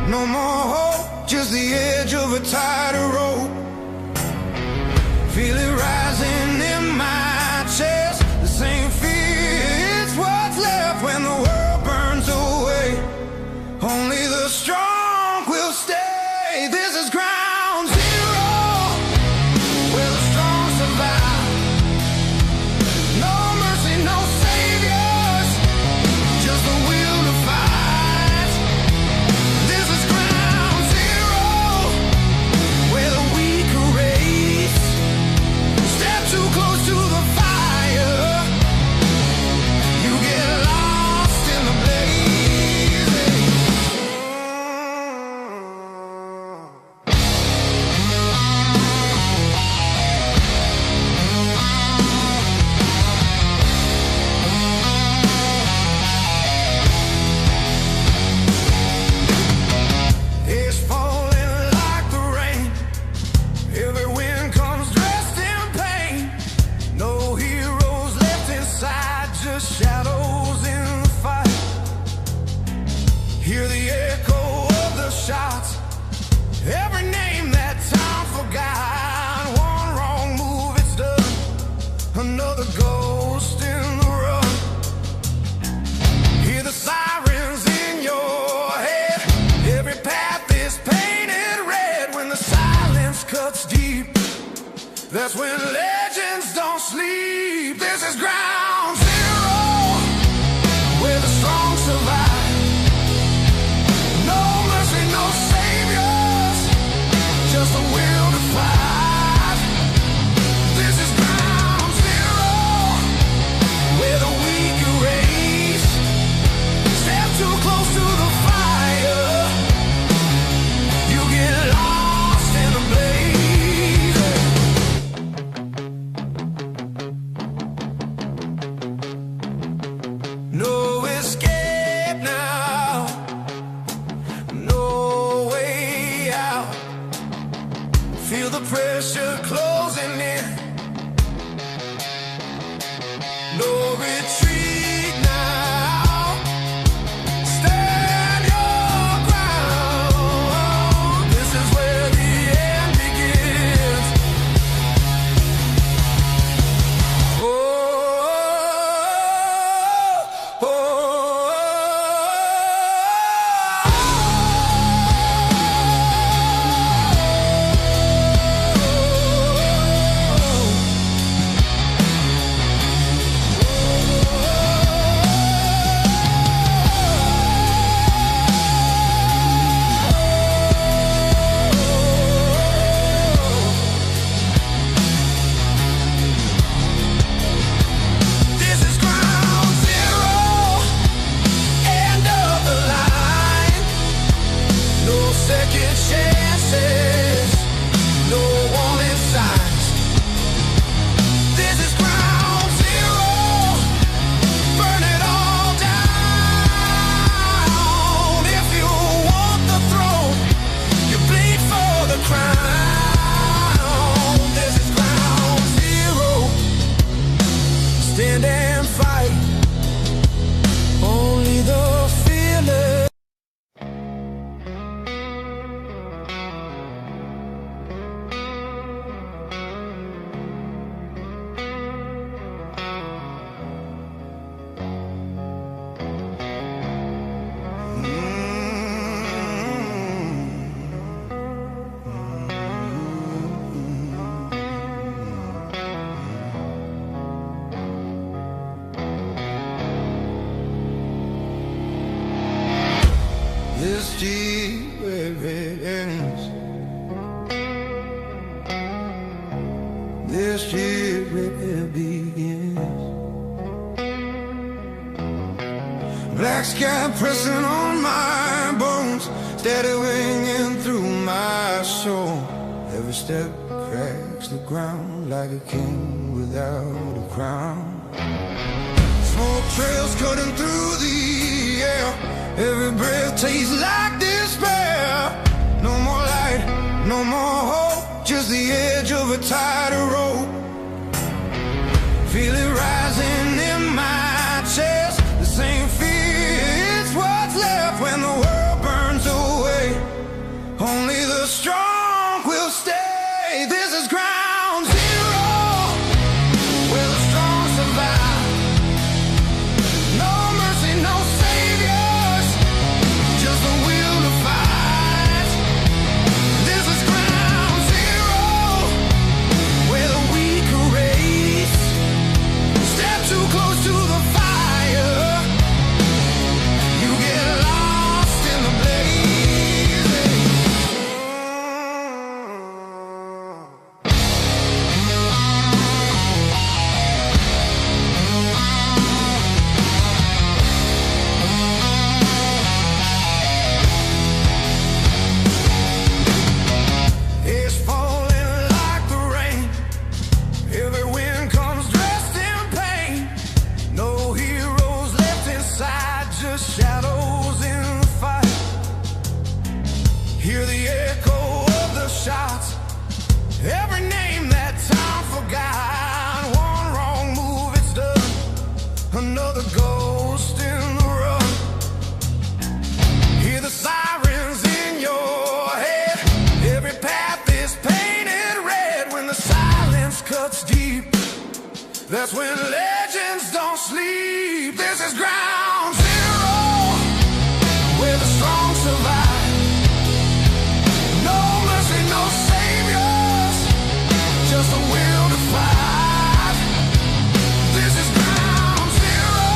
No more hope, just the edge of a tightrope. Feel it rising in my chest. The same fear, it's what's left when the world burns away. Only the strong will stay. This is ground zero, where the strong survive. No mercy, no saviors, just the will to fight. This is ground zero, where the weak erase. Step too close to the fire, you get lost in the blaze. It's falling like the rain. Every wind comes dressed in pain. No heroes left inside, just shadows in the fight. Hear the echo of the shots. Every name that time forgot. One wrong move, it's done. Another ghost in the run. Hear the sirens in your head. Every path is painted red. When the silence cuts deep, that's when legends don't sleep. This is ground zero, where the strong survive. No mercy, no saviors, just the will to fight. This is ground zero, where the weak erase. Step too close to the fire, you get lost in the blaze. No escape now, no way out. Feel the pressure closing in. No retreat now. Stand your ground. This is where the end begins. Oh, oh, this is ground zero, end of the line. No second chances, no warning signs. This is ground zero, burn it all down. If you want the throne, you bleed for the crown. This is ground zero, stand and fight. Only the fearless. This deep where it ends. This year where it begins. Black sky pressing on my bones, steady ringing through my soul. Every step cracks the ground like a king without a crown. Smoke trails cutting through the air. Every breath tastes like despair. No more light, no more hope, just the edge of a tightrope. Feel it rising in my chest. The same fear, it's what's left when the world burns away. Hear the echo of the shots, every name that time forgot. One wrong move, it's done, another ghost in the run. Hear the sirens in your head, every path is painted red. When the silence cuts deep, that's when legends don't sleep. This is ground zero, where the strong survive. No mercy, no saviors, just a will to fight. This is ground zero,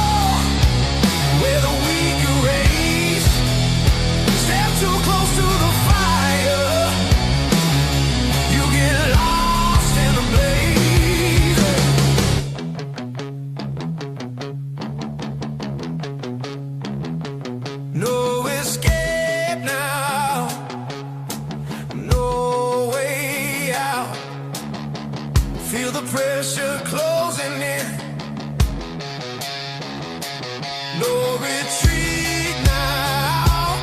where the weak erase. Step too close to the fire, you get lost in the blaze. No escape now, no way out. Feel the pressure closing in. No retreat now.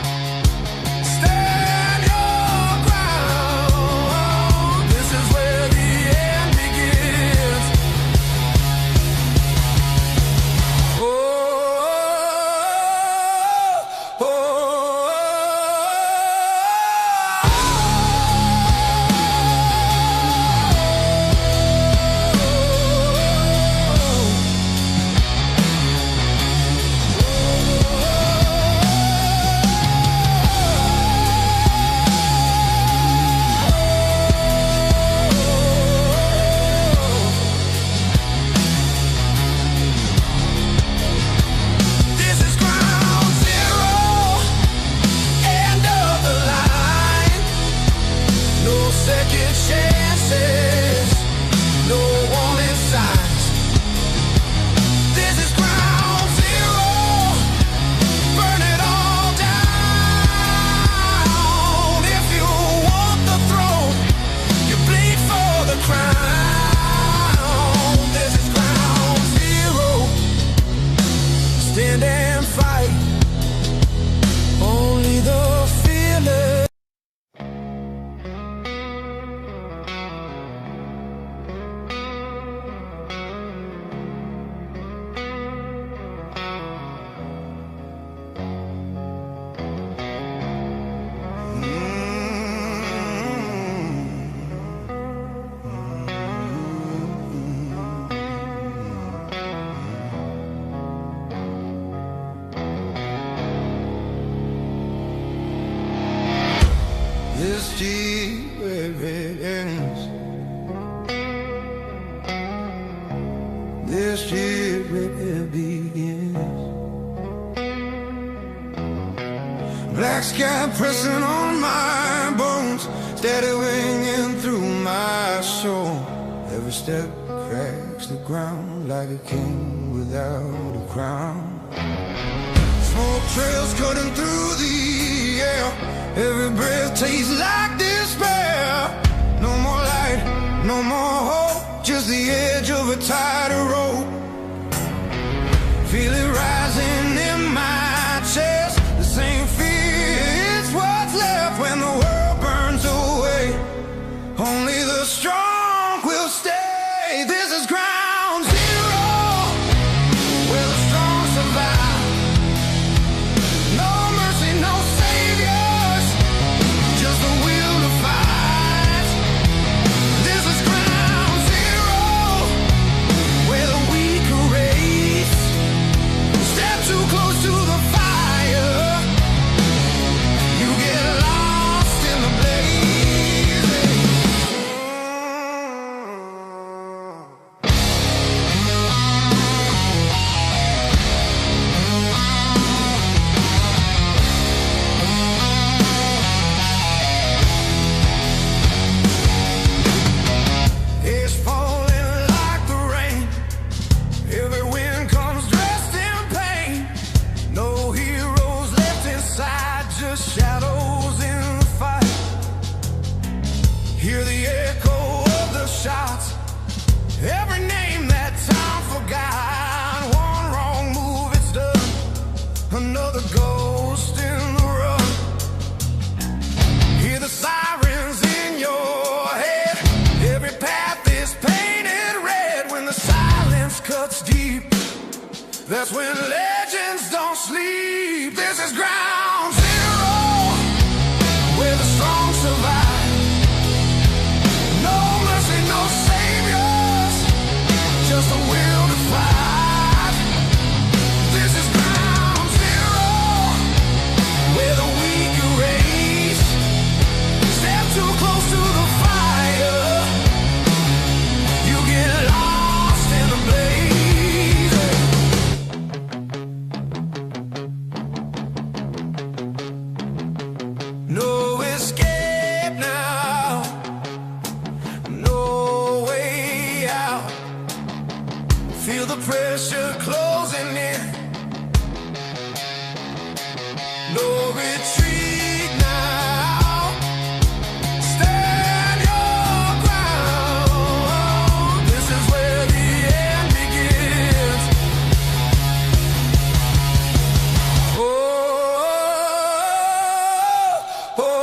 Stand your ground. This is where the end begins. Oh, oh, oh, this is ground zero, end of the line. No second chances, no warning signs. This is ground zero, burn it all down. If you want the throne, you bleed for the crown. This is ground zero, stand and fight. Only the fearless. This deep where it ends. This deep where it begins. Black sky pressing on my bones, steady ringing through my soul. Every step cracks the ground like a king without a crown. Smoke trails cutting through the air, every breath tastes like despair. No more light, no more hope, just the edge of a tighter rope. Feel it rising in my chest, the same fear, it's what's left when the world burns away. Only the strong will stay. This is ground zero, where the strong survive. No mercy, no saviors, just the will to fight. This is ground That's when legends don't sleep. This is ground zero, where the strong survive. No mercy, no saviors, just a will to fight. This is ground zero, where the weak erase. Step too close to the fire, you get lost in the blaze. No escape now, no way out. Feel the pressure closing in. No retreat now. Stand your ground. This is where the end begins. Oh, oh, oh.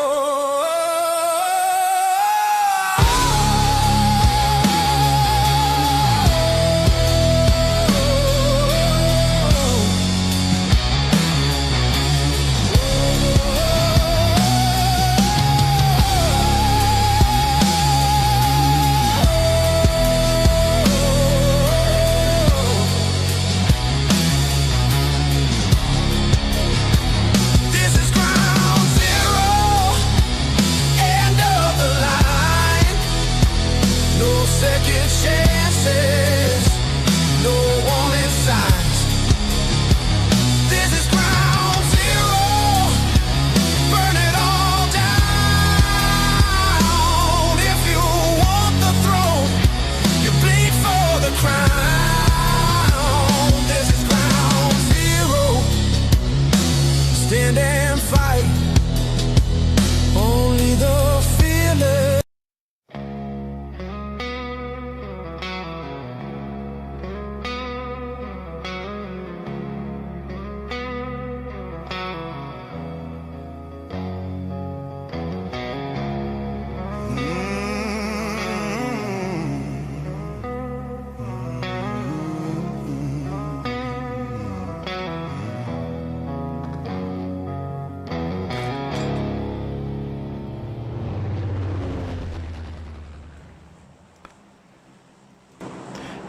This is ground zero, end of the line. No second chances, no warning signs. This is ground zero, burn it all down. If you want the throne, you bleed for the crown. This is ground zero, stand and fight. Only the fearless.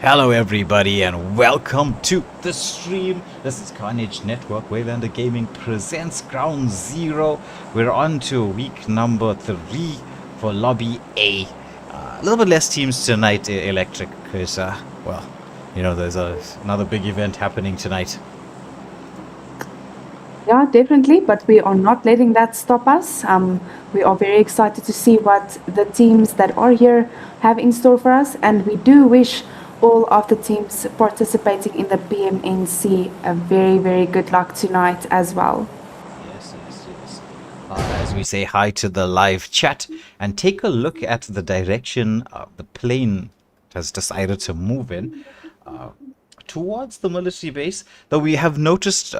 Hello everybody and welcome to the stream. This is Carnage Network. Waylander Gaming presents Ground Zero. We're on to week number 3 for Lobby A. A little bit less teams tonight, Electric, because, well, you know, there's another big event happening tonight. Yeah, definitely, but we are not letting that stop us. We are very excited to see what the teams that are here have in store for us, and we do wish all of the teams participating in the BMNC a very, very good luck tonight as well. Yes. As we say hi to the live chat and take a look at the direction the plane has decided to move in towards the military base. Though we have noticed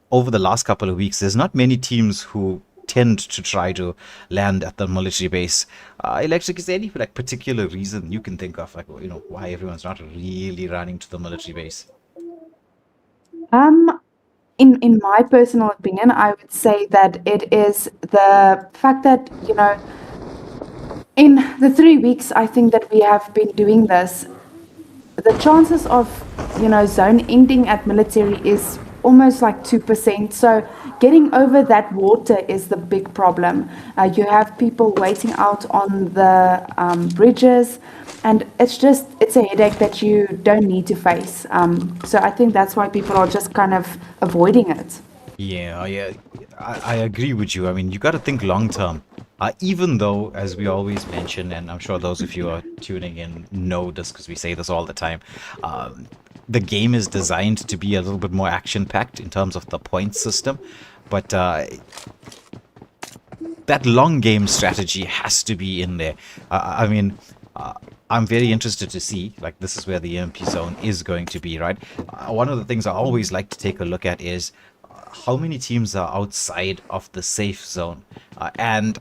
over the last couple of weeks, there's not many teams who tend to try to land at the military base. Electric, is there any like particular reason you can think of, like, you know, why everyone's not really running to the military base? In my personal opinion, I would say that it is the fact that, you know, in the 3 weeks I think that we have been doing this, the chances of, you know, zone ending at military is almost like 2%. So getting over that water is the big problem. You have people waiting out on the bridges, and it's a headache that you don't need to face. So I think that's why people are just kind of avoiding it. Yeah, I agree with you. I mean, you got to think long term. Even though, as we always mention, and I'm sure those of you who are tuning in know this because we say this all the time, the game is designed to be a little bit more action-packed in terms of the point system. But that long game strategy has to be in there. I mean, I'm very interested to see, like, this is where the EMP zone is going to be, right? One of the things I always like to take a look at is how many teams are outside of the safe zone. And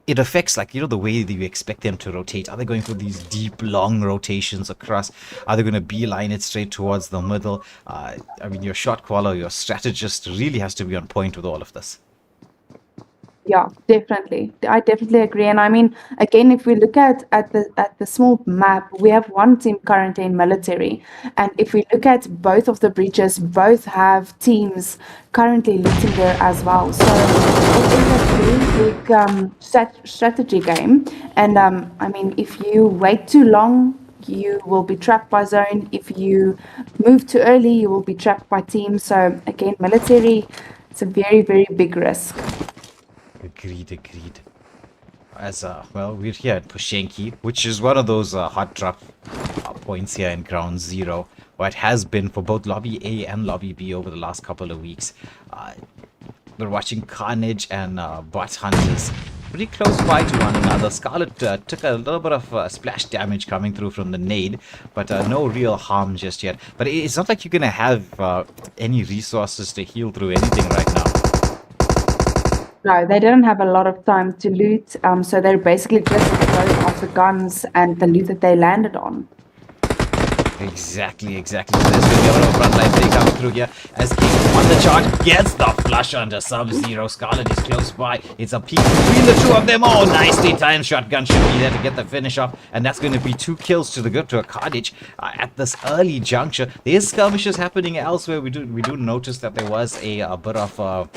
it affects, like, the way that you expect them to rotate. Are they going for these deep, long rotations across? Are they going to beeline it straight towards the middle? I mean, your shot caller, your strategist really has to be on point with all of this. Yeah, definitely. I definitely agree. And I mean, again, if we look at the small map, we have one team currently in military. And if we look at both of the breaches, both have teams currently looting there as well. So it is a very big strategy game. And I mean, if you wait too long, you will be trapped by zone. If you move too early, you will be trapped by team. So again, military, it's a very, very big risk. Agreed. As well, we're here at Pushenki, which is one of those hot drop points here in Ground Zero, or it has been for both Lobby A and Lobby B over the last couple of weeks. We're watching Carnage and Bot Hunters pretty close by to one another. Scarlet took a little bit of splash damage coming through from the nade, but no real harm just yet. But it's not like you're going to have any resources to heal through anything right now. No, they didn't have a lot of time to loot, so they're basically just going off the guns and the loot that they landed on. Exactly. There's going to be a little frontline play coming through here as King on the charge gets the flush under Sub-Zero. Scarlet is close by. It's a peek between the two of them. Oh, nicely timed shotgun should be there to get the finish off, and that's going to be 2 kills to the good to a Carnage at this early juncture. There's skirmishes happening elsewhere. We do notice that there was a bit of a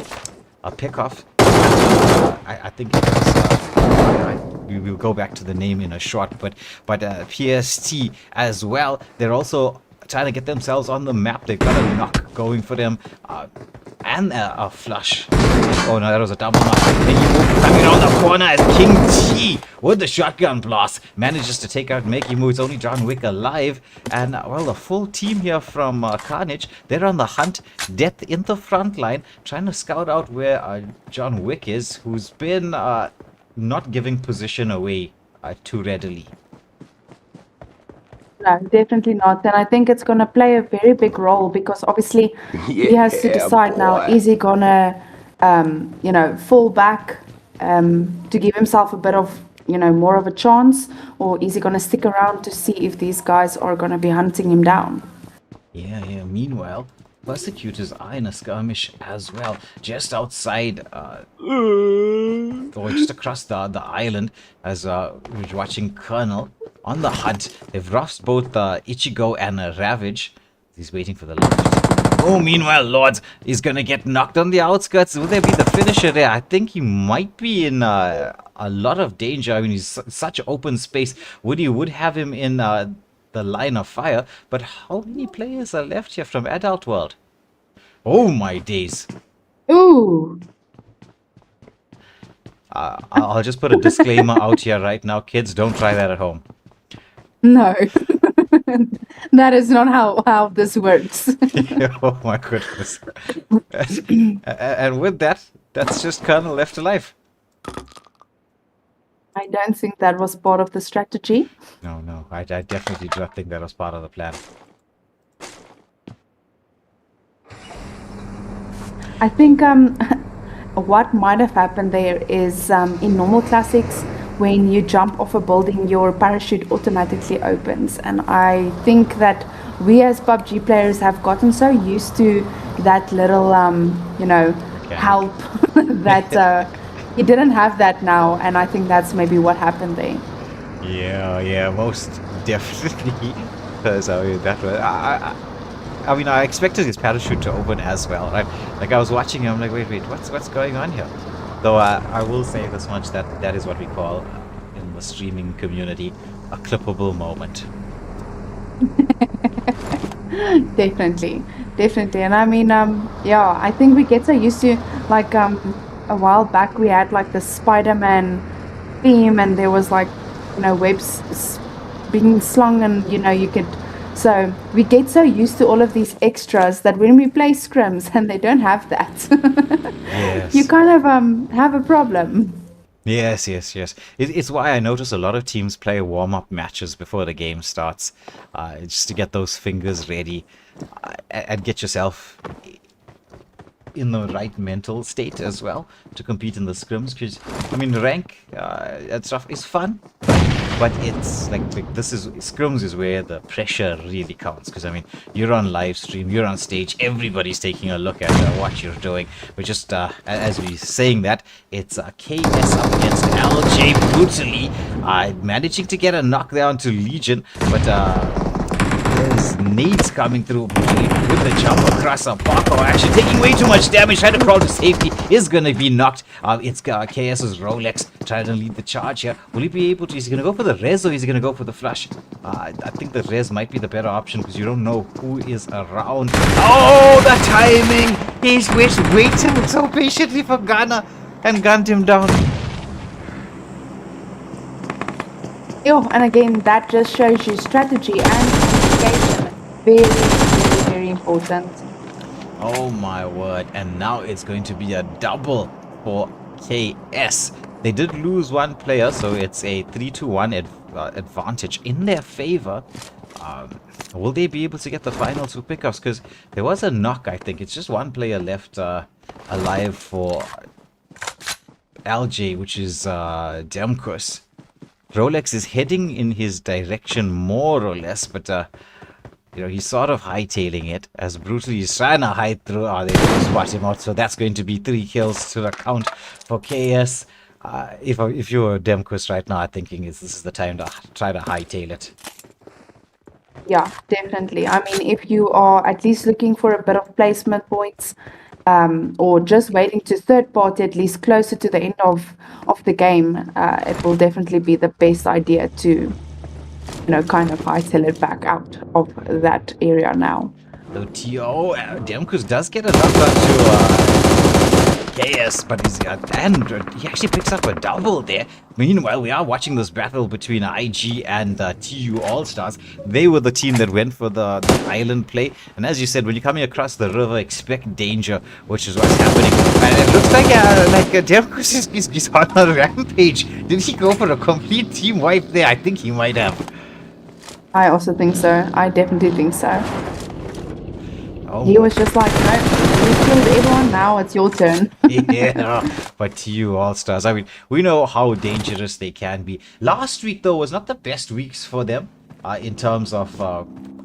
pick-off. I think it was, we will go back to the name in a short, but PST as well. They're also trying to get themselves on the map. They've got a knock going for them, and a flush. Oh no, that was a double knock. Then you move coming around the corner as King T with the shotgun blast manages to take out Mekimu. It's only John Wick alive, and well, the full team here from Carnage, they're on the hunt. Death in the front line, trying to scout out where John Wick is, who's been not giving position away too readily. No, definitely not. And I think it's going to play a very big role because obviously he has to decide now, is he going to, fall back to give himself a bit of, more of a chance, or is he going to stick around to see if these guys are going to be hunting him down? Yeah. Meanwhile, Persecutors are in a skirmish as well, just outside, or just across the island, as we're watching Colonel on the hunt. They've lost both Ichigo and Ravage. He's waiting for the launch. Oh, meanwhile, Lords is going to get knocked on the outskirts. Will there be the finisher there? I think he might be in a lot of danger. I mean, he's such open space. Woody would have him in the line of fire, but how many players are left here from Adult World? Oh my days. Ooh. I'll just put a disclaimer out here right now. Kids, don't try that at home. No. That is not how this works. Oh my goodness. And with that, that's just Colonel left alive. I don't think that was part of the strategy. No, I definitely do not think that was part of the plan. I think what might have happened there is in normal classics, when you jump off a building, your parachute automatically opens. And I think that we as PUBG players have gotten so used to that little, help that he didn't have that now. And I think that's maybe what happened there. Yeah, most definitely. Because I expected his parachute to open as well, right? Like I was watching him, I'm like, wait, what's going on here? Though I will say this much, that is what we call in the streaming community a clippable moment. Definitely. And I mean, I think we get so used to, like, a while back we had like the Spider-Man theme, and there was like, webs being slung, and you could. So we get so used to all of these extras that when we play scrims and they don't have that, Yes. you kind of have a problem. Yes. It's why I notice a lot of teams play warm-up matches before the game starts, just to get those fingers ready and get yourself in the right mental state as well to compete in the scrims. Because I mean, rank and stuff is fun, but it's like this is scrims is where the pressure really counts. Because I mean, you're on live stream, you're on stage, everybody's taking a look at what you're doing. We're just as we saying that, it's KS up against LJ brutally, managing to get a knockdown to Legion, but there's nades coming through with the jump across a Paco, actually taking way too much damage, trying to crawl to safety, is going to be knocked. It's KS's Rolex trying to lead the charge here. Will he be able to? Is he going to go for the res or is he going to go for the flush? I think the res might be the better option because you don't know who is around. Oh, the timing! He's waiting so patiently for Ghana and gunned him down. And again, that just shows you strategy and communication. Very, very, very important. Oh my word. And now it's going to be a double for KS. They did lose one player, so it's a 3-1 advantage in their favor. Will they be able to get the final two pickups? Because there was a knock, I think. It's just one player left alive for LJ, which is Demkus. Rolex is heading in his direction more or less, but he's sort of hightailing it as brutally he's trying to hide through. They will spot him out, so that's going to be 3 kills to the count for KS. If you're Demkus right now, I'm thinking this is the time to try to hightail it. Yeah, definitely. I mean, if you are at least looking for a bit of placement points, or just waiting to third party, at least closer to the end of the game, it will definitely be the best idea to, kind of hightail it back out of that area now. So TO, Demkus does get a knockdown to KS, but he actually picks up a double there. Meanwhile, we are watching this battle between IG and TU All-Stars. They were the team that went for the island play. And as you said, when you're coming across the river, expect danger, which is what's happening. And it looks like Demkus is on a rampage. Did he go for a complete team wipe there? I think he might have. I also think so. I definitely think so. Oh. He was just like, no, you killed everyone, now it's your turn. Yeah, but TU All-Stars, I mean, we know how dangerous they can be. Last week, though, was not the best weeks for them in terms of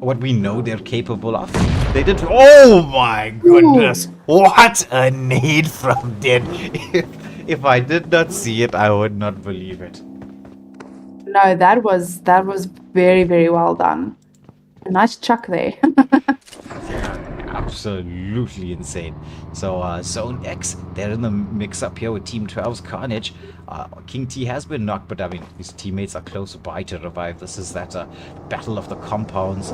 what we know they're capable of. They did... Oh, my goodness. Ooh. What a nade from Dead. If I did not see it, I would not believe it. No, that was very, very well done. A nice chuck there. Absolutely insane. So Zone X, they're in the mix up here with Team 12's Carnage. King T has been knocked, but I mean his teammates are close by to revive. This is that battle of the compounds.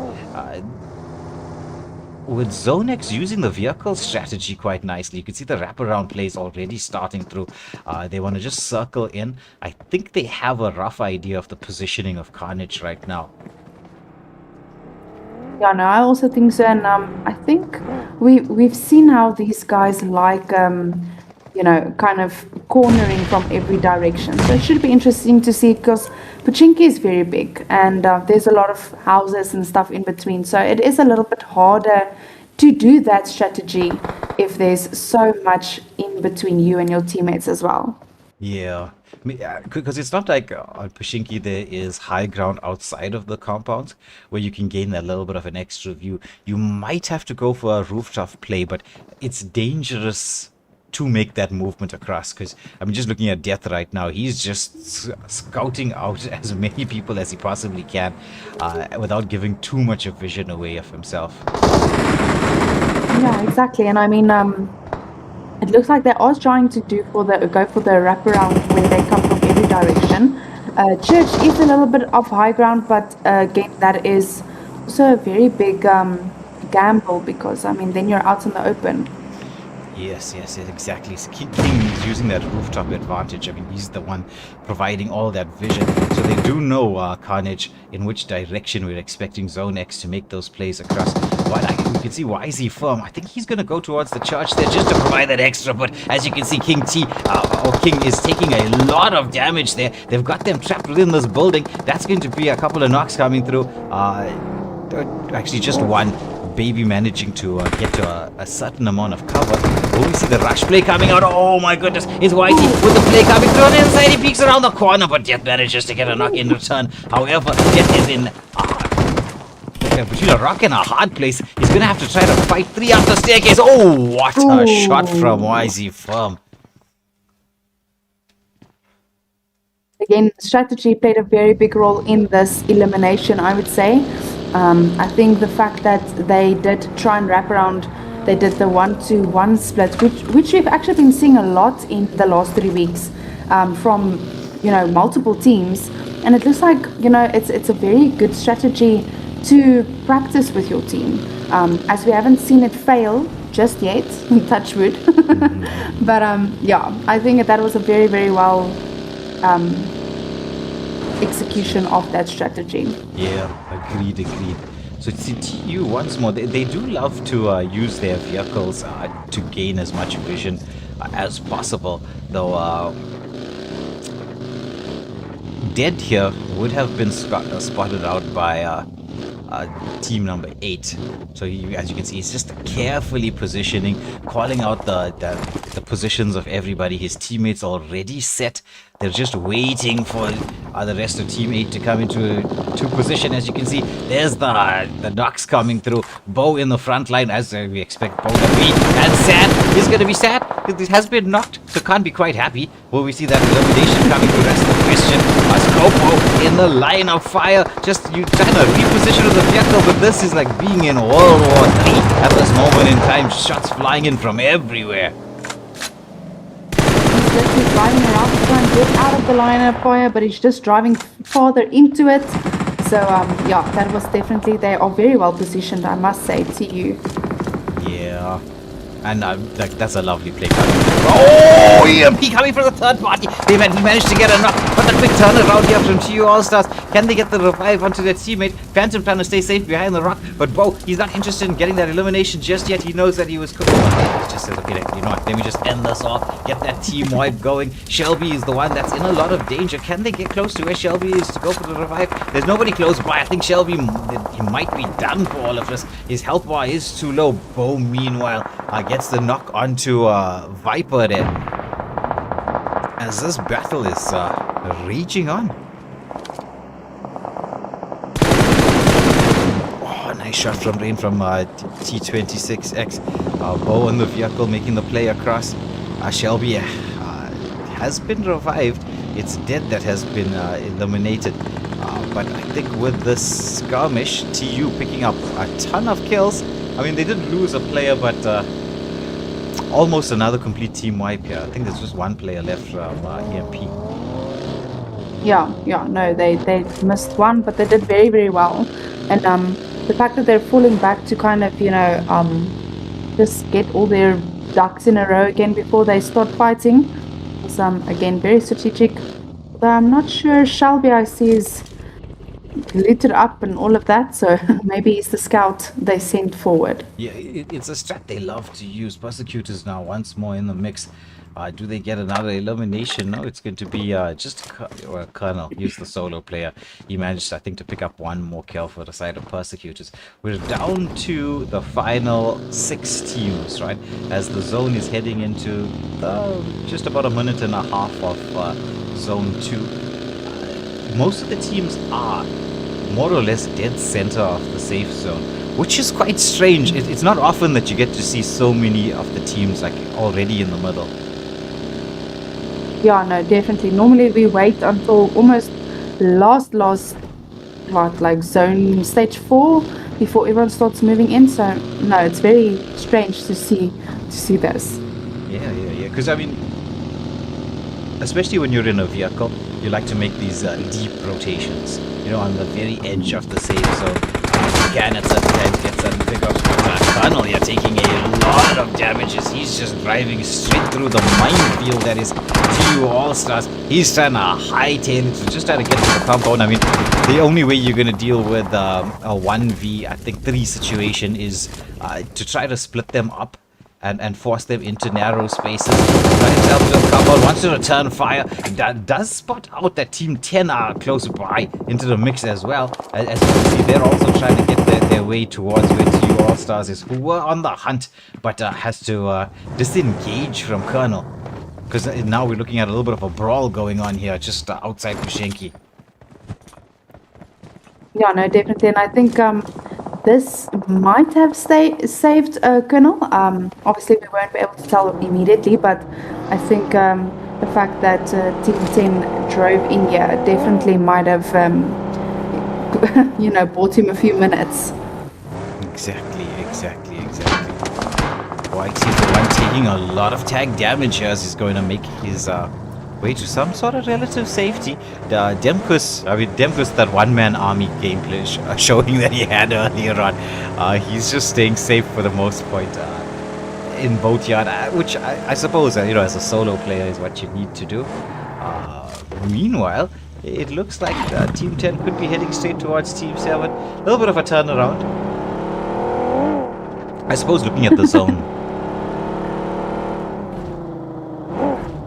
With Zone X using the vehicle strategy quite nicely, you can see the wraparound plays already starting through. They want to just circle in. I think they have a rough idea of the positioning of Carnage right now. Yeah, no, I also think so, and I think we've seen how these guys like, kind of cornering from every direction. So it should be interesting to see, because Pachinki is very big, and there's a lot of houses and stuff in between. So it is a little bit harder to do that strategy if there's so much in between you and your teammates as well. Yeah, because it's not like on Pachinki there is high ground outside of the compounds where you can gain that little bit of an extra view. You might have to go for a rooftop play, but it's dangerous to make that movement across, because I'm just looking at Death right now. He's just scouting out as many people as he possibly can without giving too much of vision away of himself. Yeah, exactly. And I mean, it looks like they are trying to go for the wraparound where they come from every direction. Church is a little bit of high ground, but again, that is also a very big gamble, because I mean, then you're out in the open. Yes, exactly. So King is using that rooftop advantage. I mean, he's the one providing all that vision. So they do know, Carnage, in which direction we're expecting Zone X to make those plays across. You can see YZ firm. I think he's going to go towards the church there just to provide that extra. But as you can see, King is taking a lot of damage there. They've got them trapped within this building. That's going to be a couple of knocks coming through. Actually, just one. Baby managing to get to a certain amount of cover. Oh, we see the rush play coming out. Oh my goodness, it's Whitey with the play coming through on the inside. He peeks around the corner, but Death manages to get a knock in return. However, Death is in between a rock and a hard place. He's gonna have to try to fight 3 up the staircase. Oh, what a shot from YZ Firm. Again, strategy played a very big role in this elimination, I would say. I think the fact that they did try and wrap around, they did the 1-to-1 split, which we've actually been seeing a lot in the last 3 weeks from, multiple teams. And it looks like, it's a very good strategy to practice with your team, as we haven't seen it fail just yet, touch wood. But I think that was a very, very well execution of that strategy. Yeah, agreed. So TU once more, they do love to use their vehicles to gain as much vision as possible, though Dead here would have been spotted out by team number 8. So as you can see, he's just carefully positioning, calling out the positions of everybody. His teammates already set. They're just waiting for the rest of team 8 to come into position. As you can see, there's the knocks coming through. Bo in the front line, as we expect Bo to be. And Sad is going to be sad. It has been knocked, so can't be quite happy. Will we see that elimination coming through? That's the question. Scopo in the line of fire. Just you trying to reposition the vehicle, but this is like being in World War III at this moment in time. Shots flying in from everywhere. He's driving around to try and get out of the line of fire, but he's just driving farther into it. So that was definitely, they are very well positioned, I must say, to you. Yeah. And that's a lovely play coming. Oh, EMP coming from the third party. He managed to get a knock, but the quick turnaround here from TU All-Stars. Can they get the revive onto their teammate? Phantom trying to stay safe behind the rock, but Bo, he's not interested in getting that elimination just yet. He knows that he was cooking. He just says, okay, you know what, let me just end this off, get that team wipe going. Shelby is the one that's in a lot of danger. Can they get close to where Shelby is to go for the revive? There's nobody close by. I think Shelby, he might be done for all of this. His health bar is too low. Bo, meanwhile, gets the knock onto Viper there, as this battle is raging on. Oh, nice shot from Rain from T26X. Bo on the vehicle making the play across. Shelby has been revived. It's Dead that has been eliminated. But I think with this skirmish, TU picking up a ton of kills. I mean, they did lose a player, but almost another complete team wipe here. I think there's just one player left from EMP. No, they missed one, but they did very, very well. And the fact that they're falling back to kind of, just get all their ducks in a row again before they start fighting is, again, very strategic. But I'm not sure Shelby, I see, is looted up and all of that, so maybe he's the scout they sent forward. Yeah, it's a strat they love to use. Persecutors now once more in the mix. Do they get another elimination? No, it's going to be just Colonel. He's the solo player. He managed, I think, to pick up one more kill for the side of Persecutors. We're down to the final 6 teams, right? As the zone is heading into just about a minute and a half of zone 2. Most of the teams are more or less dead center of the safe zone, which is quite strange. It's not often that you get to see so many of the teams like already in the middle. Yeah, no, definitely. Normally we wait until almost last like zone stage 4 before everyone starts moving in. So no, it's very strange to see this. Yeah. Because I mean, especially when you're in a vehicle, you like to make these deep rotations. On the very edge of the safe zone. You can at certain times get certain pickups. Colonel here taking a lot of damages. He's just driving straight through the minefield that is TU All-Stars. He's trying to hightail it, just trying to get to the compound. I mean, the only way you're going to deal with a 1v, I think, 3 situation is to try to split them up and force them into narrow spaces. Got himself to a couple, wants to return fire. Does spot out that Team 10 are close by into the mix as well. As you can see, they're also trying to get their way towards where TU All-Stars is, who were on the hunt, but has to disengage from Colonel. Because now we're looking at a little bit of a brawl going on here, just outside Kushenki. Yeah, no, definitely. And I think this might have saved Colonel. Obviously, we won't be able to tell immediately, but I think the fact that Team 10 drove in here definitely might have, bought him a few minutes. Exactly. Whitey, the one taking a lot of tag damage here as he's going to make his way to some sort of relative safety. Demkus, that one-man army gameplay showing that he had earlier on. He's just staying safe for the most part in Boatyard, which I suppose, as a solo player is what you need to do. Meanwhile, it looks like Team 10 could be heading straight towards Team 7. A little bit of a turnaround. I suppose looking at the zone.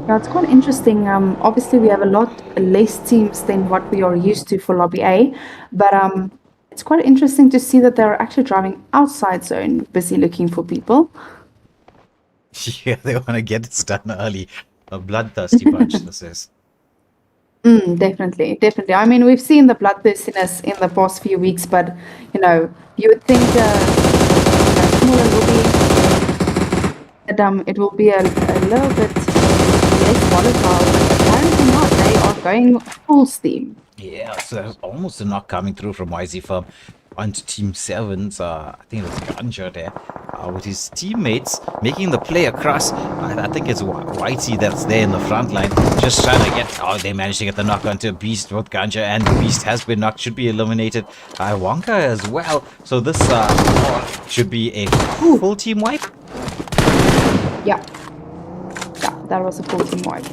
Yeah, it's quite interesting. Obviously, we have a lot less teams than what we are used to for Lobby A, but it's quite interesting to see that they're actually driving outside zone, busy looking for people. Yeah, they want to get this done early. A bloodthirsty bunch, this is. Definitely. I mean, we've seen the bloodthirstiness in the past few weeks, but you would think smaller lobby that it will be a little bit less volatile, but apparently not. They are going full steam. Yeah, so almost a knock coming through from YZ Firm onto Team 7's, I think it was Ganja there, with his teammates making the play across. I think it's Whitey that's there in the front line, just trying to get, they managed to get the knock onto Beast. Both Ganja and Beast has been knocked, should be eliminated. Wonka as well, so this should be a full team wipe. Yeah, that was a full team wipe.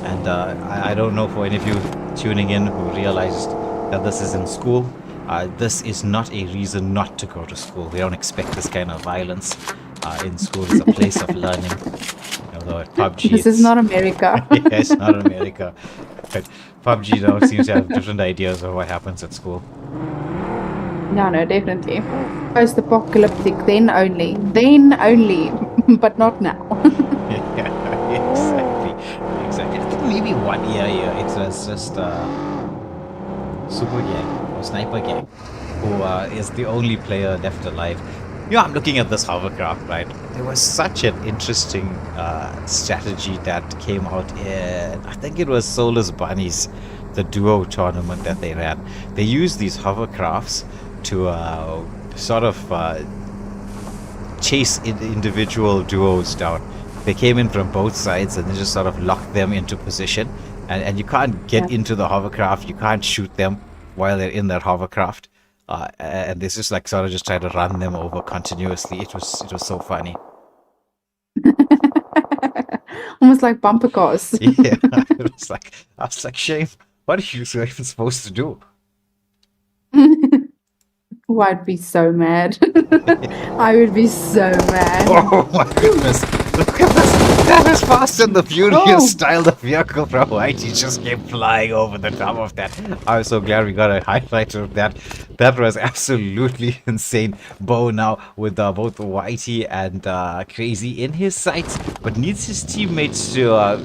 And I don't know for any of you tuning in who realized that this is in school. This is not a reason not to go to school. We don't expect this kind of violence in school. It's a place of learning. Although at PUBG, this is not America. Yeah, it's not America. But PUBG though seems to have different ideas of what happens at school. No, definitely. Post-apocalyptic, then only, but not now. Yeah, exactly. I think maybe 1 year here it was just Super Gang or Sniper Gang who is the only player left alive. I'm looking at this hovercraft, right? There was such an interesting strategy that came out in, I think it was Soulless Bunnies, the duo tournament that they ran. They used these hovercrafts to sort of chase individual duos down. They came in from both sides and they just sort of locked them into position. And you can't get into the hovercraft, you can't shoot them while they're in that hovercraft. And they just like sort of just try to run them over continuously. It was so funny. Almost like bumper cars. Yeah, I was like, Shane, what are you even supposed to do? Oh, I'd be so mad. I would be so mad. Oh my goodness. Look at this. That is Fast and the Furious style. The vehicle from Whitey just came flying over the top of that. I'm so glad we got a highlight of that. That was absolutely insane. Bo now with both Whitey and Crazy in his sights, but needs his teammates to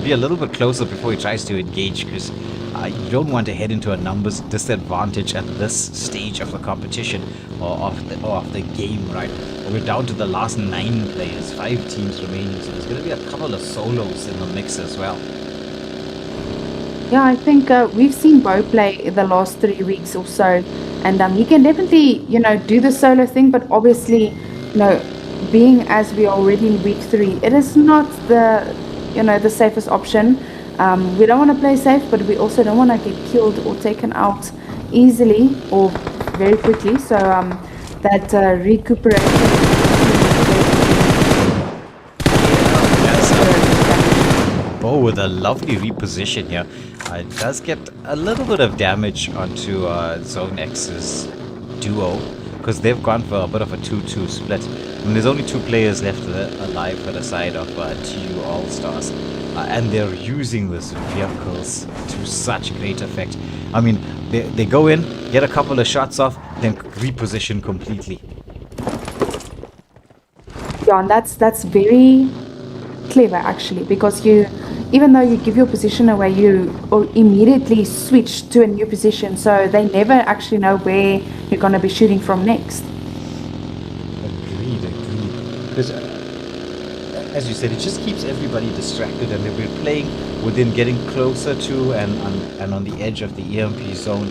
be a little bit closer before he tries to engage, because you don't want to head into a numbers disadvantage at this stage of the competition or of the game, right? We're down to the last 9 players, 5 teams remaining, so there's going to be a couple of solos in the mix as well. Yeah, I think we've seen Bo play the last 3 weeks or so, and he can definitely, do the solo thing, but obviously, being as we are already in week 3, it is not the safest option. We don't want to play safe, but we also don't want to get killed or taken out easily or very quickly. So that recuperation. Bo with a lovely reposition here. It does get a little bit of damage onto Zone X's duo, because they've gone for a bit of a 2-2 split. And there's only 2 players left alive for the side of TU All-Stars. And they're using these vehicles to such great effect. I mean, they go in, get a couple of shots off, then reposition completely. Yeah, and that's very clever actually, because even though you give your position away, you or immediately switch to a new position, so they never actually know where you're going to be shooting from next. Agreed. Because, as you said, it just keeps everybody distracted, and we're playing within getting closer to and on the edge of the EMP zone.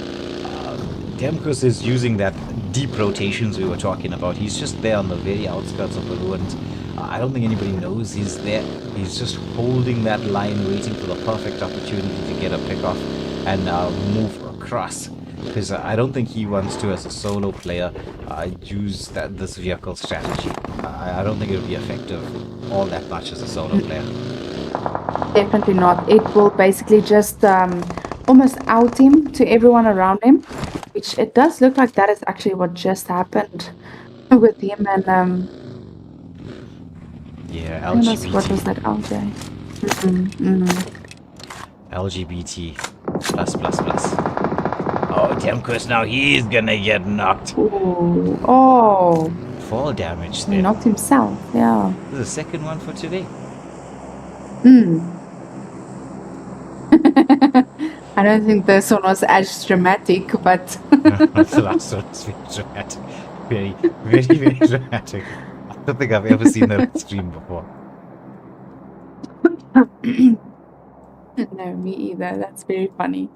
Demkus is using that deep rotations we were talking about. He's just there on the very outskirts of the ruins. I don't think anybody knows he's there. He's just holding that line, waiting for the perfect opportunity to get a pick off and move across. Because I don't think he wants to, as a solo player, use this vehicle strategy. I don't think it would be effective all that much as a solo player. Definitely not. It will basically just almost out him to everyone around him, which it does look like that is actually what just happened with him and yeah, LGBT. What was that LJ? LGBT plus. Oh, Demkus, now he's gonna get knocked. Ooh. Oh, Fall damage he there. knocked himself. Yeah. This is the second one for today. I don't think this one was as dramatic, but The last one was very dramatic. Very dramatic. I don't think I've ever seen that on stream before. no, me either. That's very funny.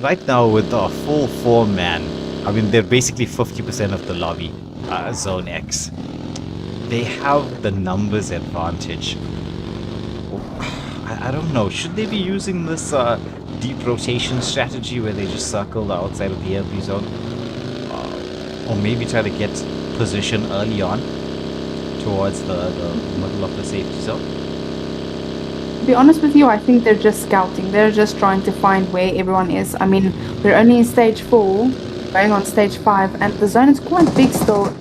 Right now, with the full 4-man, I mean, they're basically 50% of the lobby, Zone X. They have the numbers advantage. I don't know. Should they be using this deep rotation strategy where they just circle the outside of the LP zone? Or maybe try to get position early on towards the middle of the safety zone? To be honest with you, I think they're just scouting. They're just trying to find where everyone is. I mean, we're only in stage 4, going on stage 5, and the zone is quite big still.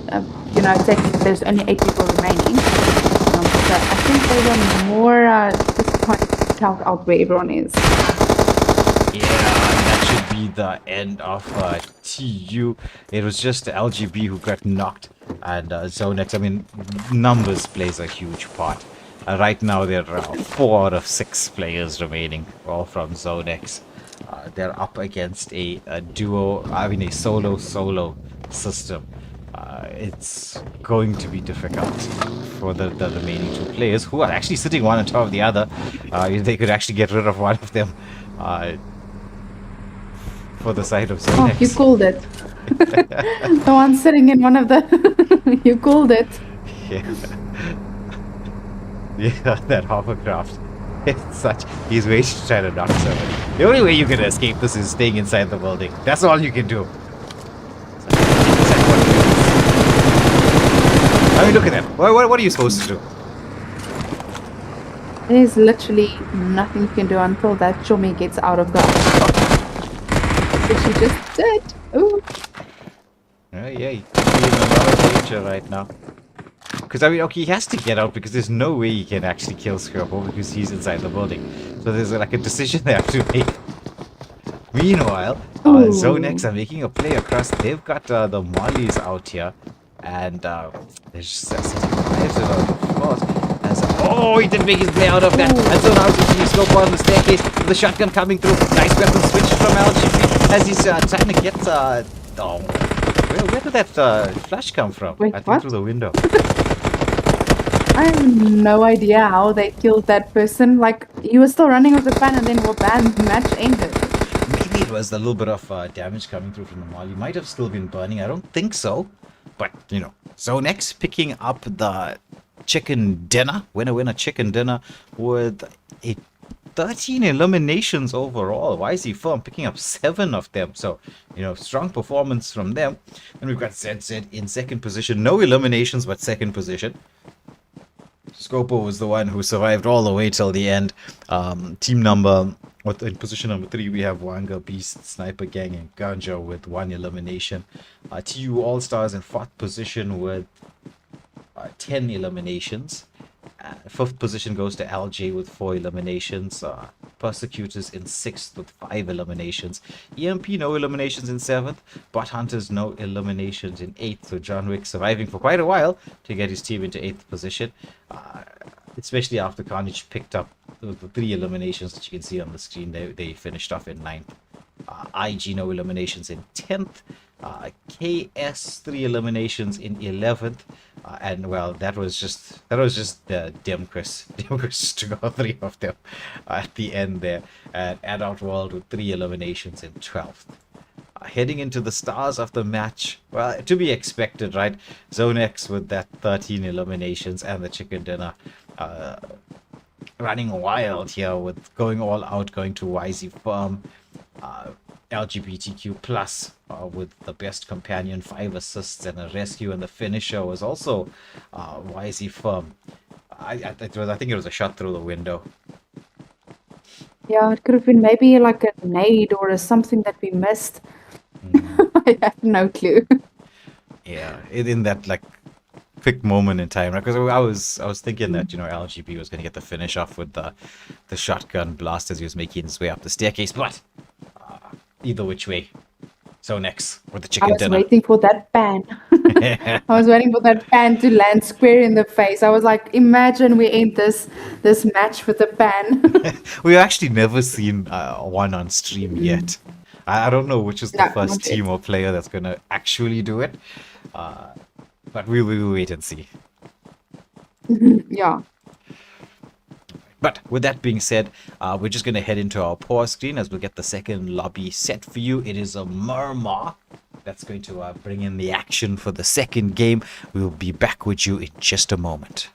Technically there's only 8 people remaining. So I think they were more just trying to scout out where everyone is. Yeah, that should be the end of TU. It was just LGB who got knocked, and Zone X. I mean, numbers plays a huge part. Right now, there are 4 out of 6 players remaining, all from Zone X. They're up against a duo, I mean a solo system. It's going to be difficult for the remaining 2 players, who are actually sitting one on top of the other. They could actually get rid of one of them for the side of Zone X. You called it. The one sitting in one of the... you called it. Yeah. Yeah, that hovercraft. It's such... He's waiting to try to knock somebody. The only way you can escape this is staying inside the building. That's all you can do. I mean, look at that. What are you supposed to do? There's literally nothing you can do until that Chomi gets out of the... Which she just did. Ooh. Yeah, he's in a lot of danger right now. Because, I mean, okay, he has to get out because there's no way he can actually kill Scorpo because he's inside the building. So there's like a decision they have to make. Meanwhile, Zone X are making a play across. They've got the mollies out here. And there's just knives on the floor. Oh, he didn't make his play out of that. And so now he's slow on the staircase with the shotgun coming through. Nice weapon switch from LGB as he's trying to get... where did that flash come from? Wait, I think what? through the window. I have no idea how they killed that person. Like, he was still running with the fan and then match ended. Maybe it was a little bit of damage coming through from the molly. Might have still been burning. I don't think so. But, Zone X picking up the chicken dinner, winner chicken dinner, with a 13 eliminations overall. YZ Firm picking up 7 of them. So, strong performance from them. And we've got ZZ in second position. No eliminations, but second position. Scopo was the one who survived all the way till the end. Team number, in position number 3, we have Wanga, Beast, Sniper Gang, and Ganja with 1 elimination. TU All Stars in 4th position with 10 eliminations. 5th position goes to LJ with 4 eliminations. Persecutors in 6th with 5 eliminations. EMP no eliminations in 7th. Bot Hunters no eliminations in 8th. So John Wick surviving for quite a while to get his team into 8th position. Especially after Carnage picked up the 3 eliminations that you can see on the screen. They finished off in 9th. IG no eliminations in 10th. KS 3 eliminations in 11th. And well, that was just Demchris. Demchris took out 3 of them at the end there. And Adult World with 3 eliminations in 12th. Heading into the stars of the match, well, to be expected, right? Zone X with that 13 eliminations and the chicken dinner. Running wild here with going all out, going to YZ Firm. LGBTQ plus with the best companion, 5 assists and a rescue, and the finisher was also YZ Firm. I think it was a shot through the window. Yeah, it could have been maybe like a nade or something that we missed. I have no clue. Yeah, in that like quick moment in time, right? Because I was thinking that LGB was going to get the finish off with the shotgun blast as he was making his way up the staircase, but either which way. So next with the chicken dinner. I was waiting for that pan. I was waiting for that pan to land square in the face. I was like, imagine we end this match with a pan. We've actually never seen one on stream yet. I don't know which is the first team or player that's going to actually do it. But we will wait and see. Yeah. But with that being said, we're just going to head into our pause screen as we'll get the second lobby set for you. It is a Murmur that's going to bring in the action for the second game. We'll be back with you in just a moment.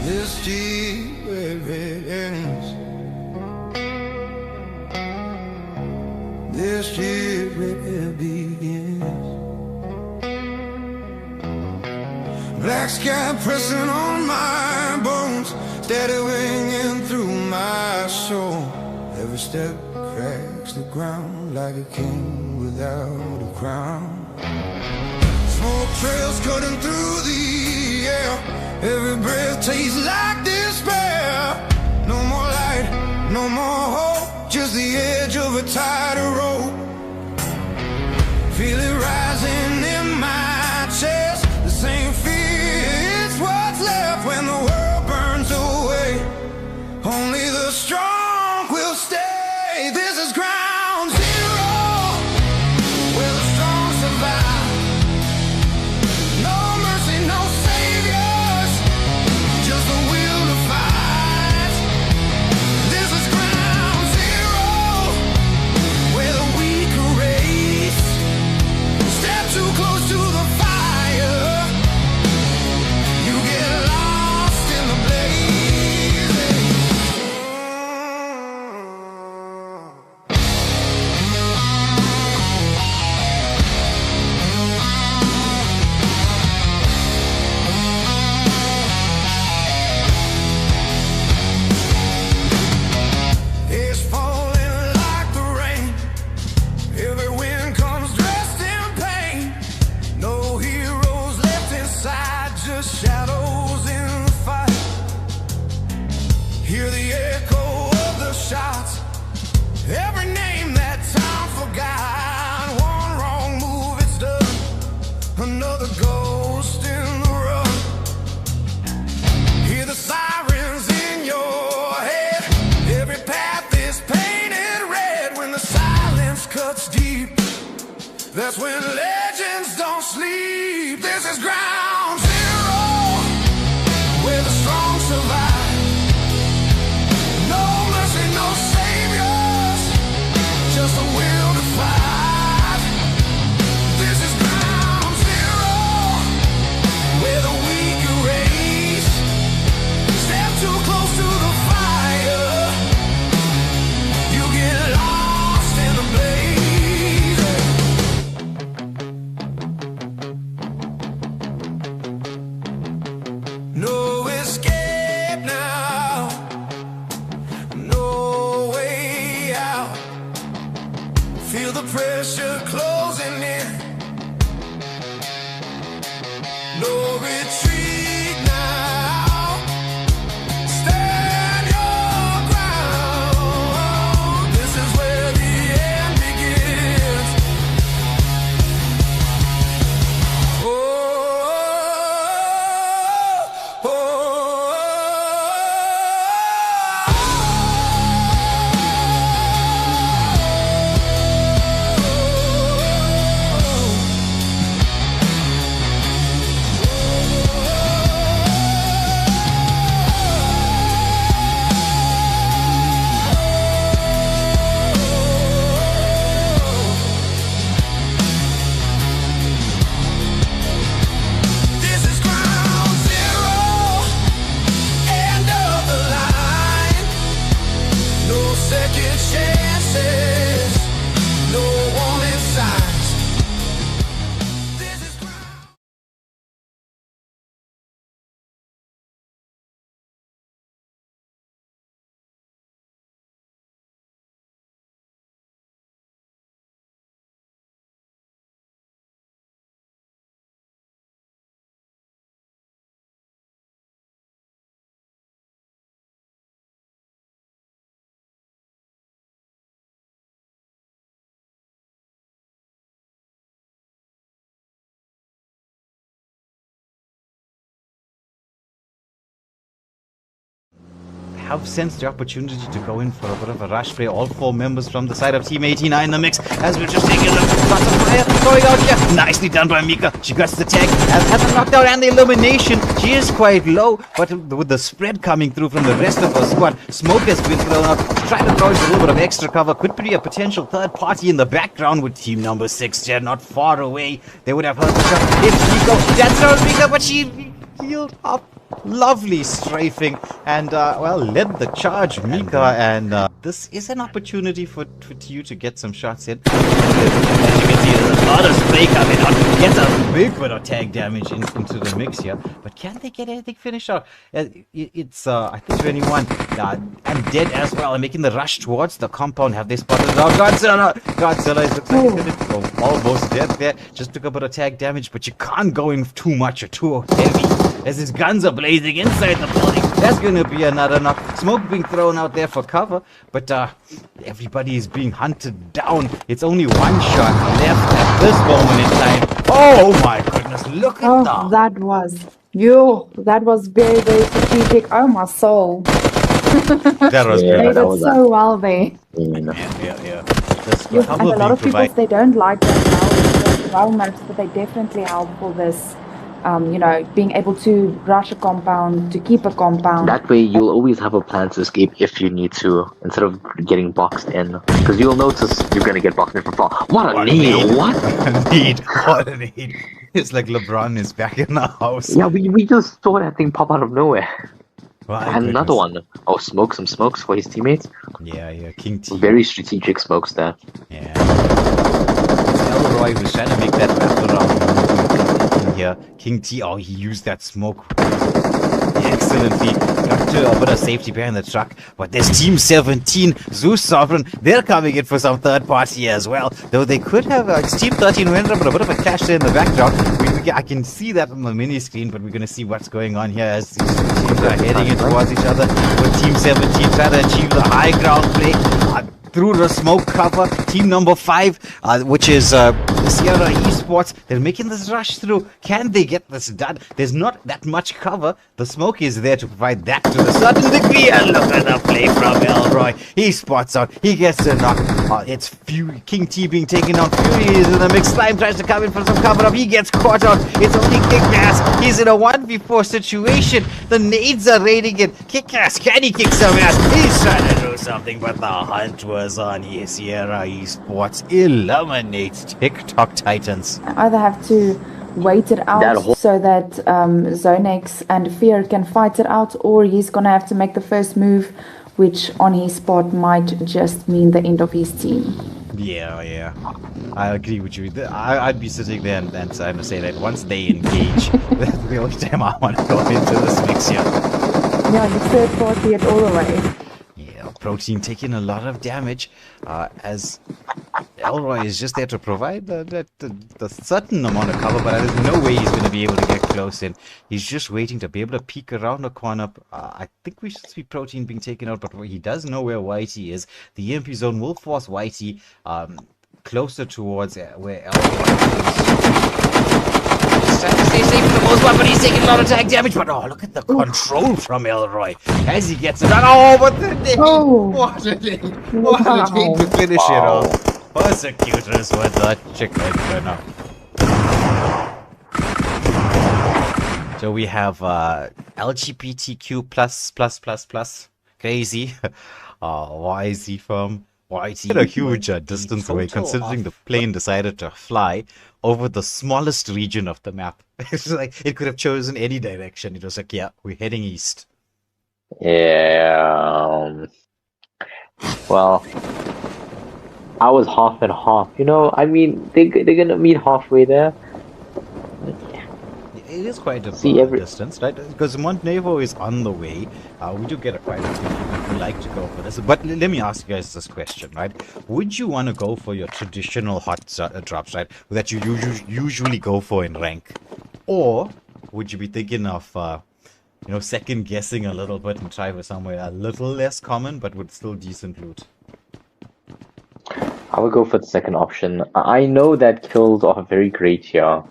This deep red ends. This deep red begins. Black sky pressing on my bones, steady ringing through my soul. Every step cracks the ground like a king without a crown. Smoke trails cutting through the air. Every breath tastes like despair. No more light, no more hope, just the edge of a tighter rope. Feel it rising in my chest. The same fear, it's what's left when the world burns away. Only the strong will stay. This is ground zero, where the strong survive. No mercy, no saviors, just the will to fight. This is ground zero, where the weak erase. Step too close to the fire, you get lost in the blaze. It's falling like the rain. Every wind comes dressed in pain. No heroes left inside, just shadows in the fight. Hear the echo of the shots. Every name that time forgot. One wrong move, it's done. Another ghost in the run. Hear the sirens in your head. Every path is painted red. When the silence cuts deep, that's when legends don't sleep. This is ground zero, where the strong survive. pressure closing in. No retreat now. Stand your ground. This is where the end begins. Oh, oh, oh. This is ground zero, end of the line. No second chances, no warning signs. This is ground. Have sensed the opportunity to go in for a bit of a rush play. All 4 members from the side of Team 89 in the mix, as we're just taking a look. Lots of fire going out here. Nicely done by Mika. She gets the tag, has the knockdown and the elimination. She is quite low, but with the spread coming through from the rest of her squad, Smoke has been thrown out. Trying to throw in a little bit of extra cover. Could be a potential third party in the background with team number 6 there, not far away. They would have heard the shot. It's Mika. That's not Mika, but she healed up. Lovely strafing and well, led the charge, Mika, and this is an opportunity for you to get some shots in. As you can see, there's a lot of spray coming out. Gets a big bit of tag damage into the mix here, but can they get anything finished out? It's I think 21 and dead as well, and making the rush towards the compound. Have they spotted it out? Godzilla looks like he's gonna go almost dead there. Just took a bit of tag damage, but you can't go in too much or too heavy, as his guns are blazing inside the building. That's going to be another knock. Smoke being thrown out there for cover, but everybody is being hunted down. It's only one shot left at this moment in time. Oh my goodness, look at Oh, that. that was very, very strategic. Oh, my soul. That was Yeah, They good. that did was so well there. Yeah. This Yes, and a lot of people, provide. they don't like that well maps, but they definitely help for this. Being able to rush a compound, to keep a compound. That way, you'll always have a plan to escape if you need to, instead of getting boxed in. Because you'll notice you're gonna get boxed in for fall. What a need! What? What a need. It's like LeBron is back in the house. Yeah, we just saw that thing pop out of nowhere. My And another goodness. one. Oh, some smokes for his teammates. Yeah, King T. Very strategic smokes there. Yeah. It's Elroy who's trying to make that wraparound here. King T, oh, he used that smoke excellently. Got to a bit of safety behind the truck. But there's Team 17, Zeus Sovereign. They're coming in for some third party as well. Though they could have, it's Team 13 who ended up with a bit of a clash there in the background. I can see that on the mini screen, but we're going to see what's going on here as these two teams are heading in towards each other. With Team 17 trying to achieve the high ground play. Through the smoke cover, team number 5, which is Sierra Esports, they're making this rush through. Can they get this done? There's not that much cover. The smoke is there to provide that to a certain degree. And look at the play from Elroy. He spots out. He gets a knock. It's King T being taken down. Fury is in the mix. Slime tries to come in for some cover up. He gets caught out. It's only Kick-Ass. He's in a 1v4 situation. The nades are raiding it. Kick-Ass, can he kick some ass? He's trying to do something, but the hunt was on. Sierra Esports eliminates TikTok Titans. Either have to wait it out That whole- so that Zonex and Fear can fight it out, or he's gonna have to make the first move, which on his part might just mean the end of his team. Yeah. I agree with you. I'd be sitting there and trying to say that once they engage, that's the only time I want to go into this mix here. Yeah, the third party it all the way. Yeah, Protein taking a lot of damage as Elroy is just there to provide the certain amount of cover, but there's no way he's going to be able to get close in. He's just waiting to be able to peek around the corner. I think we should see Protein being taken out, but he does know where Whitey is. The EMP zone will force Whitey closer towards where Elroy is. He's trying to stay safe for the most part, but he's taking a lot of tag damage. But oh, look at the control from Elroy as he gets it done. Oh, but the nade! What a nade! What a nade to finish it off. Persecutors with the chicken dinner. So we have LGBTQ plus crazy YZ from YT. A huge distance away, considering the plane decided to fly over the smallest region of the map. It's like it could have chosen any direction. It was like, yeah, we're heading east. Yeah. Well, I was half and half. You know, I mean, they're gonna meet halfway there. It is quite a distance, right? Because Montenegro is on the way. We do get quite a few people who like to go for this. But let me ask you guys this question, right? Would you want to go for your traditional hot drops, right? That you usually go for in rank? Or would you be thinking of, second guessing a little bit and try for somewhere a little less common, but with still decent loot? I would go for the second option. I know that kills are very great here.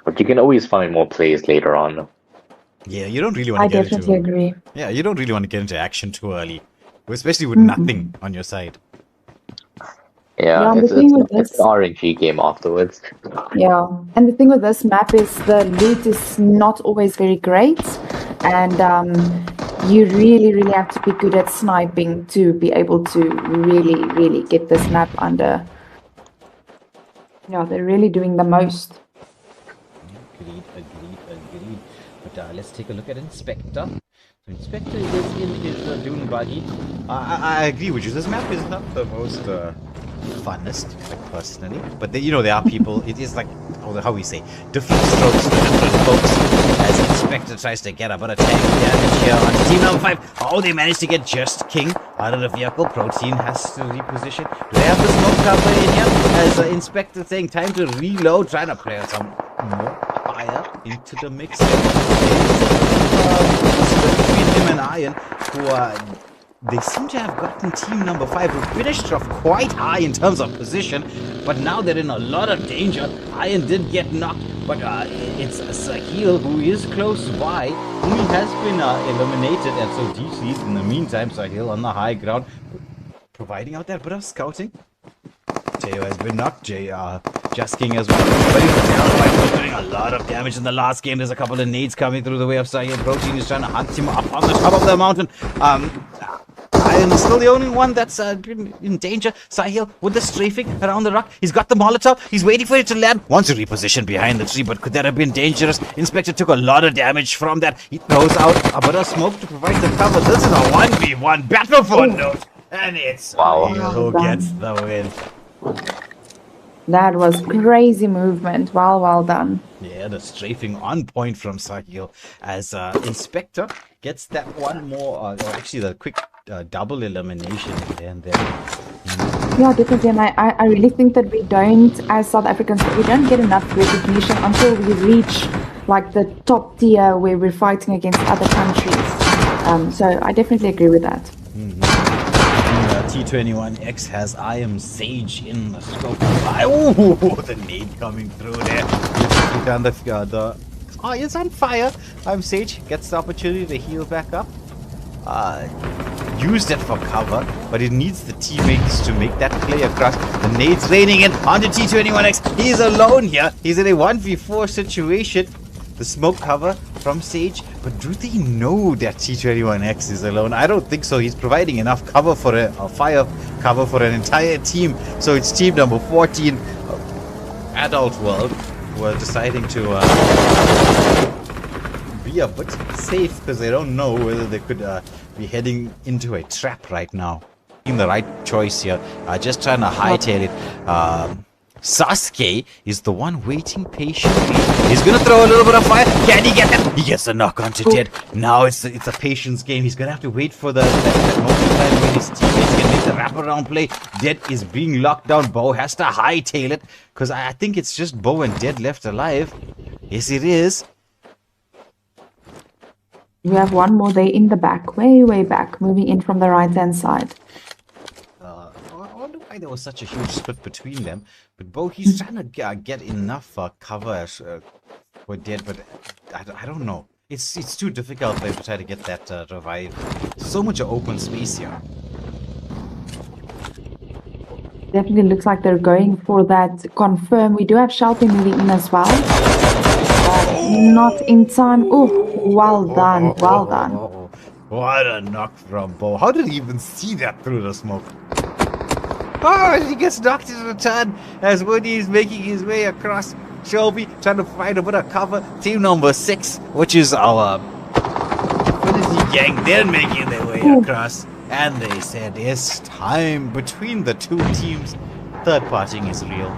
But you can always find more plays later on. Yeah, you don't really want to get into... I definitely agree. Yeah, you don't really want to get into action too early. Especially with nothing on your side. Yeah, it's an RNG game afterwards. Yeah, and the thing with this map is the loot is not always very great. And you really, really have to be good at sniping to be able to really, really get this map under... Yeah, they're really doing the most. Agreed. But let's take a look at Inspector. So Inspector is in his dune buggy. I agree with you. This map is not the most funnest, like personally. But there are people. It is like how we say different strokes for different folks. As Inspector tries to get a bit of tank damage here on team number 5. Oh, they managed to get just King out of the vehicle. Protein has to reposition. Do they have the smoke cover in here? As Inspector saying, time to reload, trying to play some more fire into the mix. Between him and Iron, who they seem to have gotten team number 5, who finished off quite high in terms of position, but now they're in a lot of danger. Iron did get knocked, but it's Sahil who is close by, who has been eliminated, and so DC's in the meantime. Sahil on the high ground, providing out that bit of scouting. Teo has been knocked, Just King as well. But he's doing a lot of damage in the last game. There's a couple of nades coming through the way of Sahil. Protein is trying to hunt him up on the top of the mountain. Iron is still the only one that's in danger. Sahil with the strafing around the rock. He's got the Molotov. He's waiting for it to land. Wants to reposition behind the tree, but could that have been dangerous? Inspector took a lot of damage from that. He throws out a bit of smoke to provide the cover. This is a 1v1 battle for note. And it's Sahil who gets the win. That was crazy movement. Well done. Yeah, the strafing on point from Sahil as Inspector gets that one more, actually the quick double elimination and then. Yeah, definitely. And I really think that we don't, as South Africans, we don't get enough recognition until we reach like the top tier where we're fighting against other countries. So I definitely agree with that. T21X has I Am Sage in the scope. Oh, the nade coming through there. Down it's on fire. I Am Sage gets the opportunity to heal back up. Used it for cover, but it needs the teammates to make that play across. The nade's raining in onto T21X. He's alone here. He's in a 1v4 situation. The smoke cover from Sage, but do they know that T21X is alone? I don't think so. He's providing enough cover for a fire cover for an entire team. So it's team number 14, Adult World, who are deciding to be a bit safe because they don't know whether they could be heading into a trap right now. In the right choice here, just trying to hightail it. Sasuke is the one waiting patiently. He's gonna throw a little bit of fire. Can he get that? He gets a knock onto Dead. Now it's a patience game. He's gonna have to wait for that moment time when his teammates can make the wraparound play. Dead is being locked down. Bo has to hightail it because I think it's just Bo and Dead left alive. Yes, it is. We have one more there in the back, way back, moving in from the right-hand side. I wonder why there was such a huge split between them. But Bo, he's trying to get enough cover for Dead, but I don't know. It's too difficult for him to try to get that revive. So much open space here. Definitely looks like they're going for that confirm. We do have Shelby moving in as well. Not in time. Oh, well done, well done. What a knock from Bo. How did he even see that through the smoke? Oh, he gets knocked in return as Woody is making his way across. Shelby trying to find a bit of cover. Team number 6, which is our Infinity Gang, they're making their way across. And they said it's time between the two teams. Third partying is real.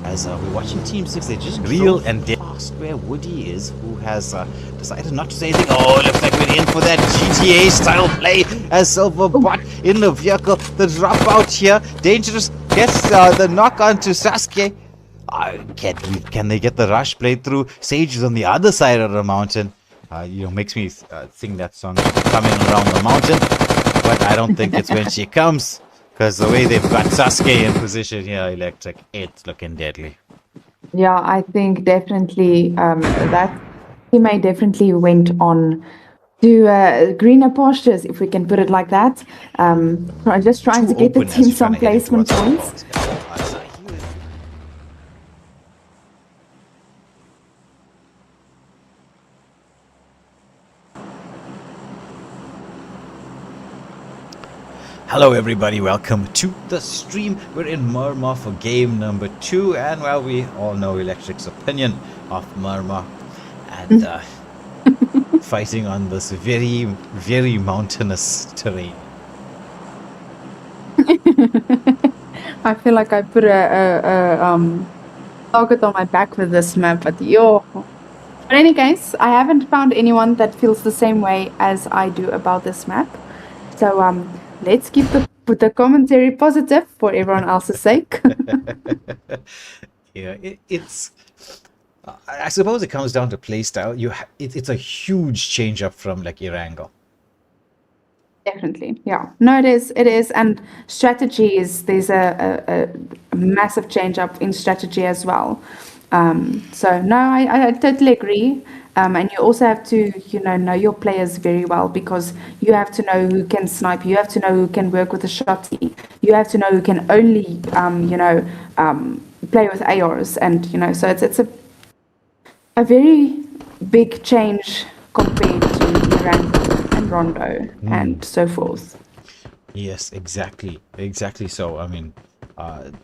As we're watching Team 6, they just real and dead past where Woody is, who has decided not to say anything. Oh, looks like we're in for that GTA style play as Silverbot in the vehicle. The dropout here, dangerous, gets the knock onto Sasuke. Can they get the rush played through? Sage is on the other side of the mountain. Makes me sing that song, Coming Around the Mountain. But I don't think it's when she comes. Because the way they've got Sasuke in position here, Electric, it's looking deadly. Yeah, I think definitely that teammate definitely went on to greener pastures, if we can put it like that. Just trying to get the team some placement points. Hello everybody, welcome to the stream. We're in Murmur for game number 2, and well, we all know Electric's opinion of Murmur, and fighting on this very, very mountainous terrain. I feel like I put a target on my back with this map, but yo. But in any case, I haven't found anyone that feels the same way as I do about this map. So let's keep the commentary positive for everyone else's sake. Yeah, it's. I suppose it comes down to playstyle. It's a huge change up from like Erangel. Definitely, yeah. No, it is, and strategy is there's a massive change up in strategy as well. So no, I totally agree. And you also have to, know your players very well, because you have to know who can snipe. You have to know who can work with a shotty. You have to know who can only, play with ARs, and so it's a very big change compared to rank and Rondo and so forth. Yes, exactly. So, I mean,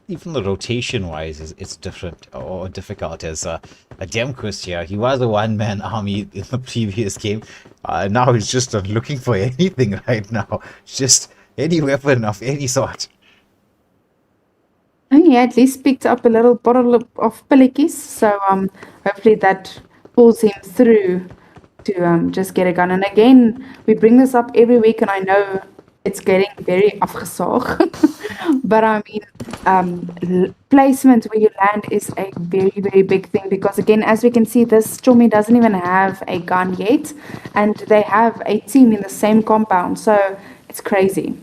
even the rotation wise it's different or difficult. As a Demquist here, he was a one-man army in the previous game. Now he's just looking for anything right now, just any weapon of any sort. And he at least picked up a little bottle of Pilikis, so hopefully that pulls him through to just get a gun. And again, we bring this up every week, and I know it's getting very afgesaag. But I mean, placement where you land is a very, very big thing, because again, as we can see, this Chomi doesn't even have a gun yet, and they have a team in the same compound, so it's crazy.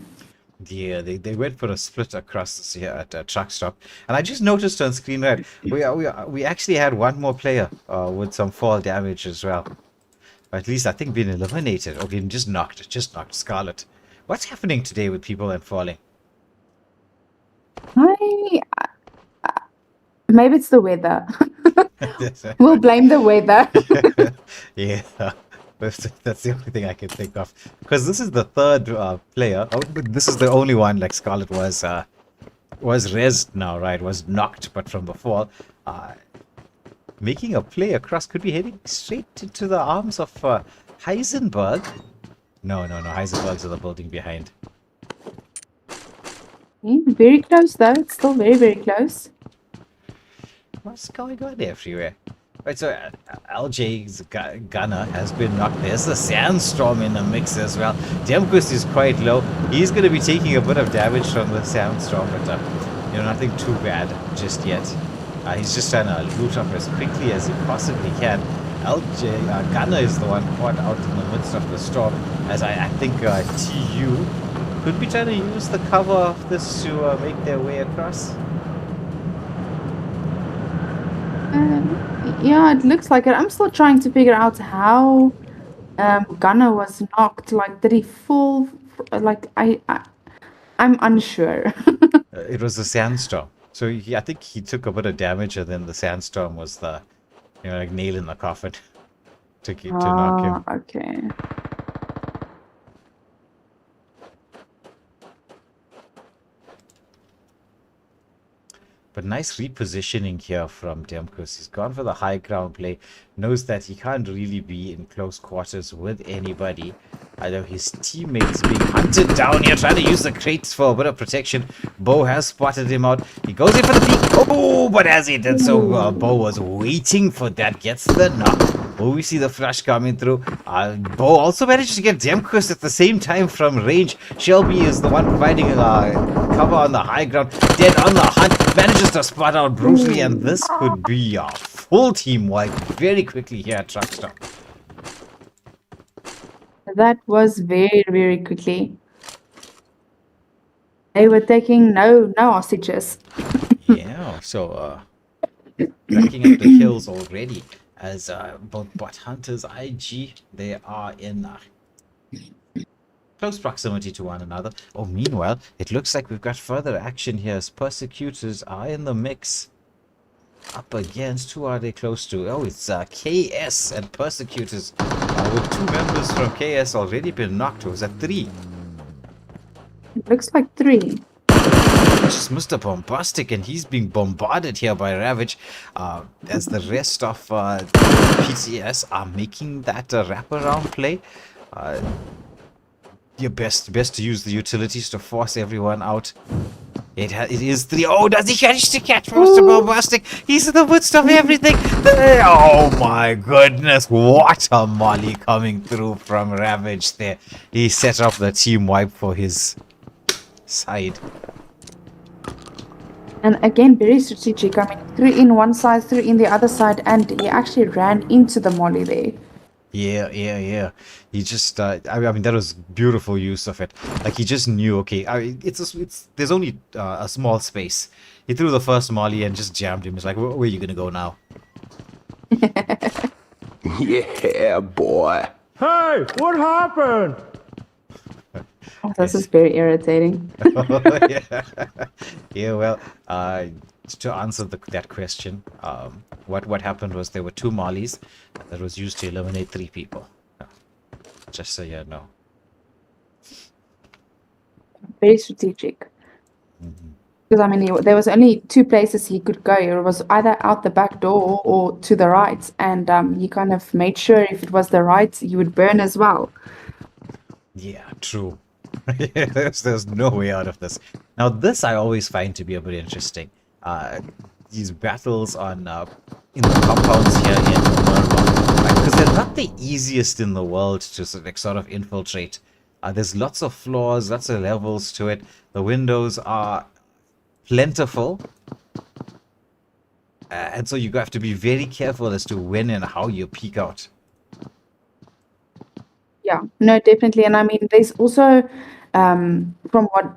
Yeah, they went for a split across here at a truck stop, and I just noticed on screen right, we actually had one more player with some fall damage as well. Or at least I think being eliminated, or being just knocked Scarlet. What's happening today with people and falling? Maybe it's the weather. We'll blame the weather. Yeah, that's the only thing I can think of. Because this is the third player. Oh, but this is the only one. Like Scarlet was rezzed now, right? Was knocked, but from the fall, making a play across. Could be heading straight into the arms of Heisenberg. No. Heisenberg's in the building behind. Very close though. It's still very, very close. What's going on everywhere? Right, so LJ's gunner has been knocked. There's the sandstorm in the mix as well. Demquist is quite low. He's going to be taking a bit of damage from the sandstorm, but nothing too bad just yet. He's just trying to loot up as quickly as he possibly can. LJ Gunner is the one caught out in the midst of the storm, as I think TU could be trying to use the cover of this to make their way across. Yeah, it looks like it. I'm still trying to figure out how Gunner was knocked. Like, did he fall? Like, I'm unsure. It was the sandstorm. So I think he took a bit of damage, and then the sandstorm was the, like nail in the coffin to knock him. Okay. But nice repositioning here from Demkus. He's gone for the high ground play. Knows that he can't really be in close quarters with anybody. Although his teammates being hunted down here, trying to use the crates for a bit of protection. Bo has spotted him out. He goes in for the peek. Oh, but as he did so, Bo was waiting for that. Gets the knock. Oh, we see the flash coming through. Bo also managed to get Demkus at the same time from range. Shelby is the one providing cover on the high ground. Dead on the hunt. Manages to spot out brutally, and this could be a full team wipe very quickly here at Truck Stop. That was very, very quickly. They were taking no hostages. Yeah, so racking up the kills already, as both bot hunters IG, they are in close proximity to one another. Oh, meanwhile, it looks like we've got further action here as persecutors are in the mix. Up against, who are they close to? Oh, it's KS and persecutors with two members from KS already been knocked. Was that 3? It looks like 3. Just Mr. Bombastic, and he's being bombarded here by Ravage, as the rest of PCS are making that wraparound play. Your best to use the utilities to force everyone out. It is 3. Oh, does he manage to catch Mr. Bombastic? He's in the midst of everything. Oh my goodness, what a molly coming through from Ravage there. He set up the team wipe for his side. And again, very strategic. I mean, 3 in one side, 3 in the other side, and he actually ran into the molly there. Yeah. He just, I mean, that was beautiful use of it. Like, he just knew, okay, there's only a small space. He threw the first molly and just jammed him. It's like, where are you gonna go now? Yeah, boy. Hey, what happened? Oh, this is very irritating. Yeah, well, to answer that question, what happened was there were 2 mollies that was used to eliminate 3 people. Just so you know. Very strategic. Because, I mean, there was only 2 places he could go. It was either out the back door or to the right. And he kind of made sure if it was the right, he would burn as well. Yeah, true. There's no way out of this. Now, this I always find to be a bit interesting. These battles on in the compounds here in Murmur, because they're not the easiest in the world to sort of infiltrate. There's lots of floors, lots of levels to it. The windows are plentiful, and so you have to be very careful as to when and how you peek out. Yeah, no, definitely. And I mean, there's also, from what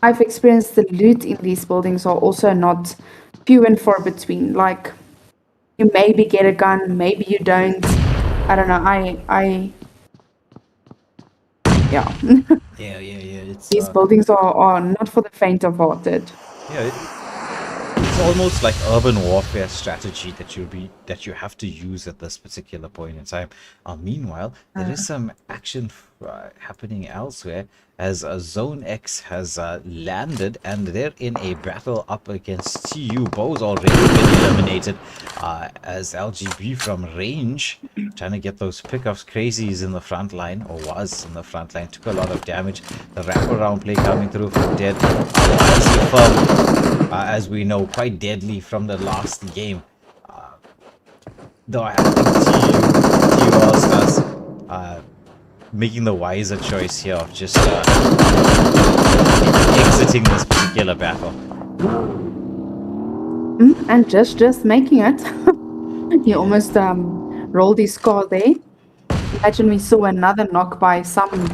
I've experienced, the loot in these buildings are also not few and far between. Like, you maybe get a gun, maybe you don't. I don't know. Yeah. Yeah. It's, These buildings are not for the faint of hearted. Yeah, it's almost like urban warfare strategy that you have to use at this particular point in time. Meanwhile, there is some action happening elsewhere as Zone X has landed, and they're in a battle up against TU. Bo's already been eliminated as LGB from range trying to get those pickups. Crazy's in the front line, or was in the front line, took a lot of damage. The wraparound play coming through from Dead. Firm, as we know, quite deadly from the last game. Though I think TU All-Stars making the wiser choice here of just exiting this particular battle. And just making it. He almost rolled his car there. Imagine we saw another knock by some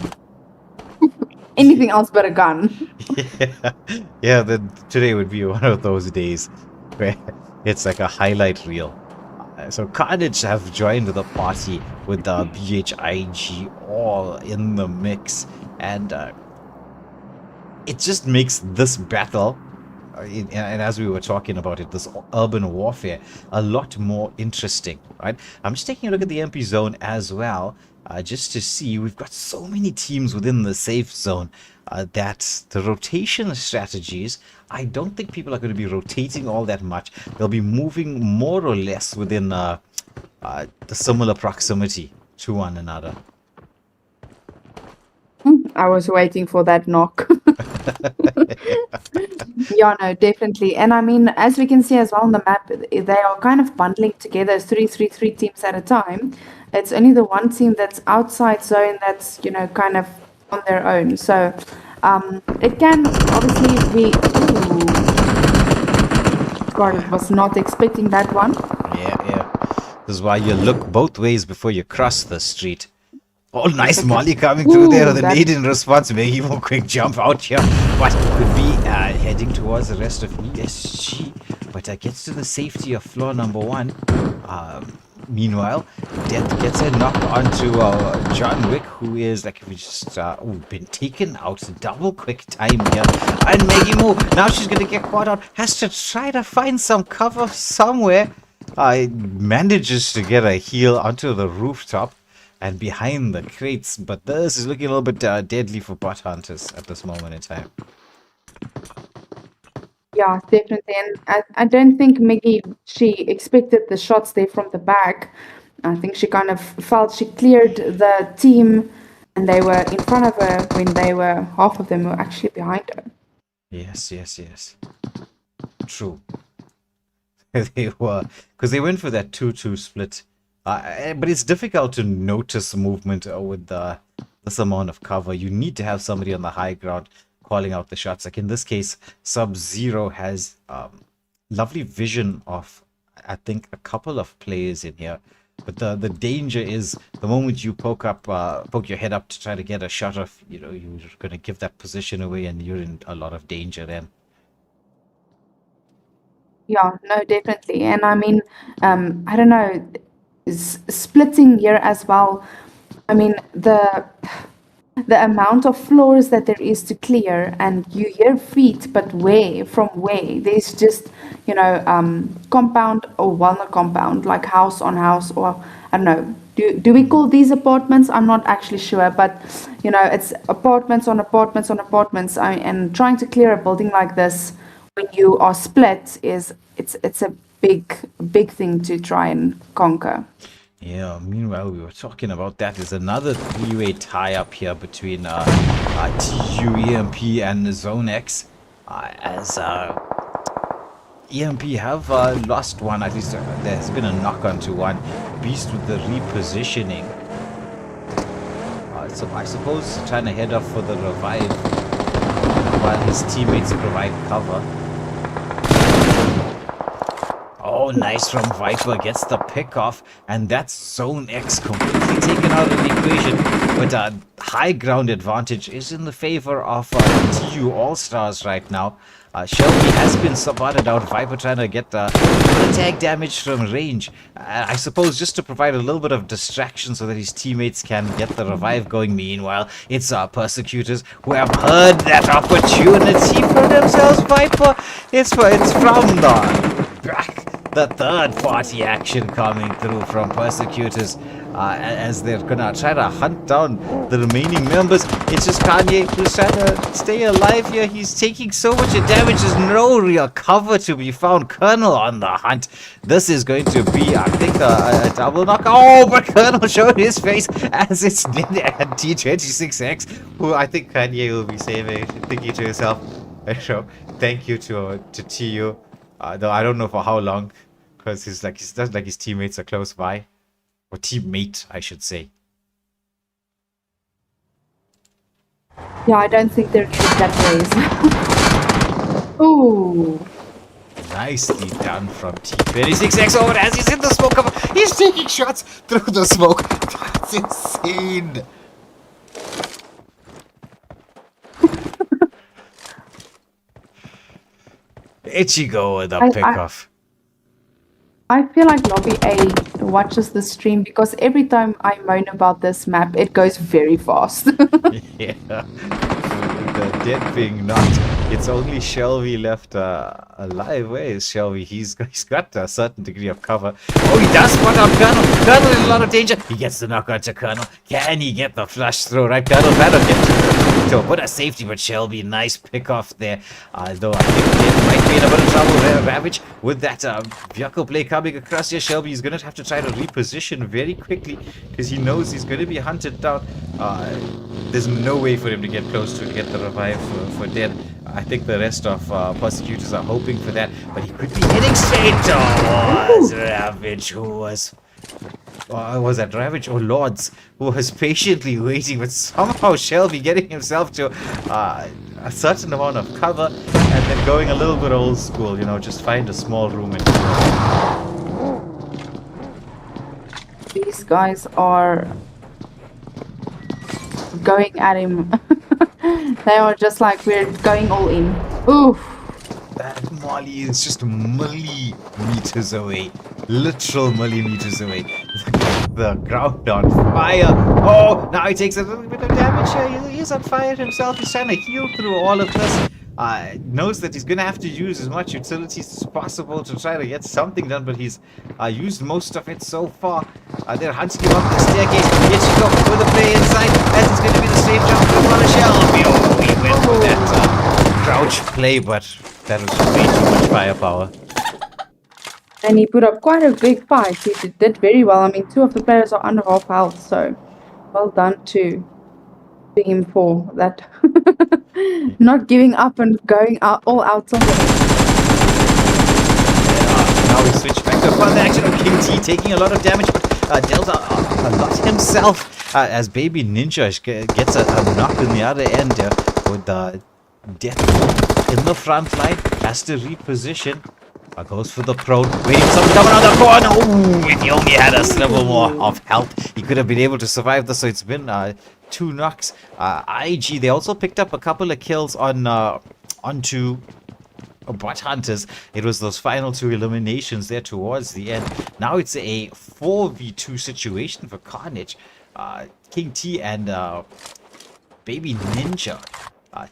anything else but a gun. Yeah, then today would be one of those days where it's like a highlight reel. So Carnage have joined the party with the BHIG all in the mix, and it just makes this battle, and as we were talking about it, this urban warfare, a lot more interesting, right? I'm just taking a look at the MP zone as well, just to see. We've got so many teams within the safe zone that the rotation strategies, I don't think people are going to be rotating all that much. They'll be moving more or less within the similar proximity to one another. I was waiting for that knock. Yeah, no, definitely. And I mean, as we can see as well on the map, they are kind of bundling together as 3 teams at a time. It's only the one team that's outside zone that's, you know, kind of on their own. So it can obviously be... Ooh. God, I was not expecting that one. Yeah. This is why you look both ways before you cross the street. Oh, nice Molly coming through there with a nade in response, making a quick jump out here. What could be heading towards the rest of ESG, but gets to the safety of floor number 1. Meanwhile, Death gets a knock onto John Wick, who is like, we just been taken out. Double quick time here, and Maggie Moo, now she's gonna get caught out, has to try to find some cover somewhere. Manages to get a heal onto the rooftop and behind the crates, but this is looking a little bit deadly for bot hunters at this moment in time. Yeah, definitely. And I don't think Maggie, she expected the shots there from the back. I think she kind of felt she cleared the team and they were in front of her when they were, half of them were actually behind her. Yes. True. They were, because they went for that 2-2 split. But it's difficult to notice movement with this amount of cover. You need to have somebody on the high ground calling out the shots. Like in this case, Sub-Zero has lovely vision of, I think, a couple of players in here. But the danger is the moment you poke your head up to try to get a shot off, you know, you're going to give that position away and you're in a lot of danger then. Yeah, no, definitely. And I mean, I don't know, splitting here as well. I mean, the amount of floors that there is to clear, and you hear feet, but from where? There's just, you know, compound or not compound, like house on house, or I don't know. Do we call these apartments? I'm not actually sure, but you know, it's apartments on apartments on apartments. And trying to clear a building like this when you are split it's a big thing to try and conquer. Yeah, meanwhile, we were talking about that. There's another three-way tie-up here between TU, EMP, and Zone X. As EMP have lost one, at least there's been a knock onto one. Beast with the repositioning. So I suppose trying to head off for the revive while his teammates provide cover. Oh, nice from Viper, gets the pick off, and that's Zone X completely taken out of the equation. But high ground advantage is in the favor of TU All-Stars right now. Shelby has been spotted out. Viper trying to get tag damage from range. I suppose just to provide a little bit of distraction so that his teammates can get the revive going. Meanwhile, it's our persecutors who have heard that opportunity for themselves. Viper, it's from the back. the third party action coming through from persecutors as they're gonna try to hunt down the remaining members. It's just Kanye who's trying to stay alive here. He's taking so much damage. There's no real cover to be found. Colonel on the hunt. This is going to be, I think, a double knock. Oh, but Colonel showed his face as it's T26X, who I think Kanye will be saving, thinking to himself, so thank you to TU. Though I don't know for how long, because he's doesn't like his teammates are close by, or teammate, I should say. Yeah, I don't think they're good that ways. Ooh. Nicely done from T26X over as he's in the smoke cover. He's taking shots through the smoke. That's insane. Ichigo with a pickoff. I feel like Lobby A watches the stream because every time I moan about this map, it goes very fast. Yeah. The dead being knocked. It's only Shelby left alive. Where is Shelby? He's got a certain degree of cover. Oh, he does spot out Colonel. Colonel in a lot of danger. He gets the knockout to Colonel. Can he get the flush throw? Right, Colonel better get to put a safety, but Shelby, nice pick off there. Although I think Dead might be in a bit of trouble there. Ravage with that vehicle play coming across here. Shelby is going to have to try to reposition very quickly because he knows he's going to be hunted down. There's no way for him to get close to get the revive for Dead. I think the rest of persecutors are hoping for that, but he could be heading straight towards Ravage, who was that Ravage or Lords, who was patiently waiting, but somehow Shelby getting himself to a certain amount of cover and then going a little bit old school, you know, just find a small room and These guys are going at him. They are just like, we're going all in. Oof. that Molly is just millimeters away. Literal millimeters away. The ground on fire. Oh, now he takes a little bit of damage here. He's on fire himself. He's trying to heal through all of this. Knows that he's going to have to use as much utilities as possible to try to get something done, but he's used most of it so far. They're hunting him up the staircase. Here she goes with the play inside, as it's going to be the safe jump from on a Shelby. Oh, he went for that crouch play, but that was way too much firepower. And he put up quite a big fight. He did very well. I mean, 2 of the players are under half health, so well done to him for that. Not giving up and going out, all out on the Now we switch back to further action of King T taking a lot of damage, but dealt a lot himself as Baby Ninja gets a knock in the other end with Death in the front line, has to reposition. Goes for the prone, waiting for someone coming on the corner. Ooh, if he only had a sliver more of health, he could have been able to survive this. So it's been 2 knocks. IG, they also picked up a couple of kills onto bot hunters. It was those final 2 eliminations there towards the end. Now it's a 4v2 situation for Carnage. King T and Baby Ninja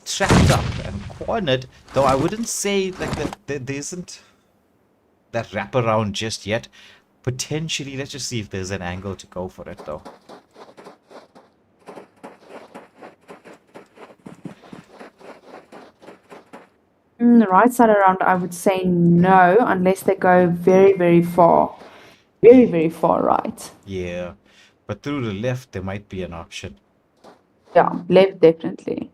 trapped up and cornered. Though I wouldn't say like that there isn't that wraparound just yet. Potentially, let's just see if there's an angle to go for it though. the right side around, I would say no, unless they go very, very far. Very, very far right. Yeah, but through the left there might be an option. Yeah, left definitely.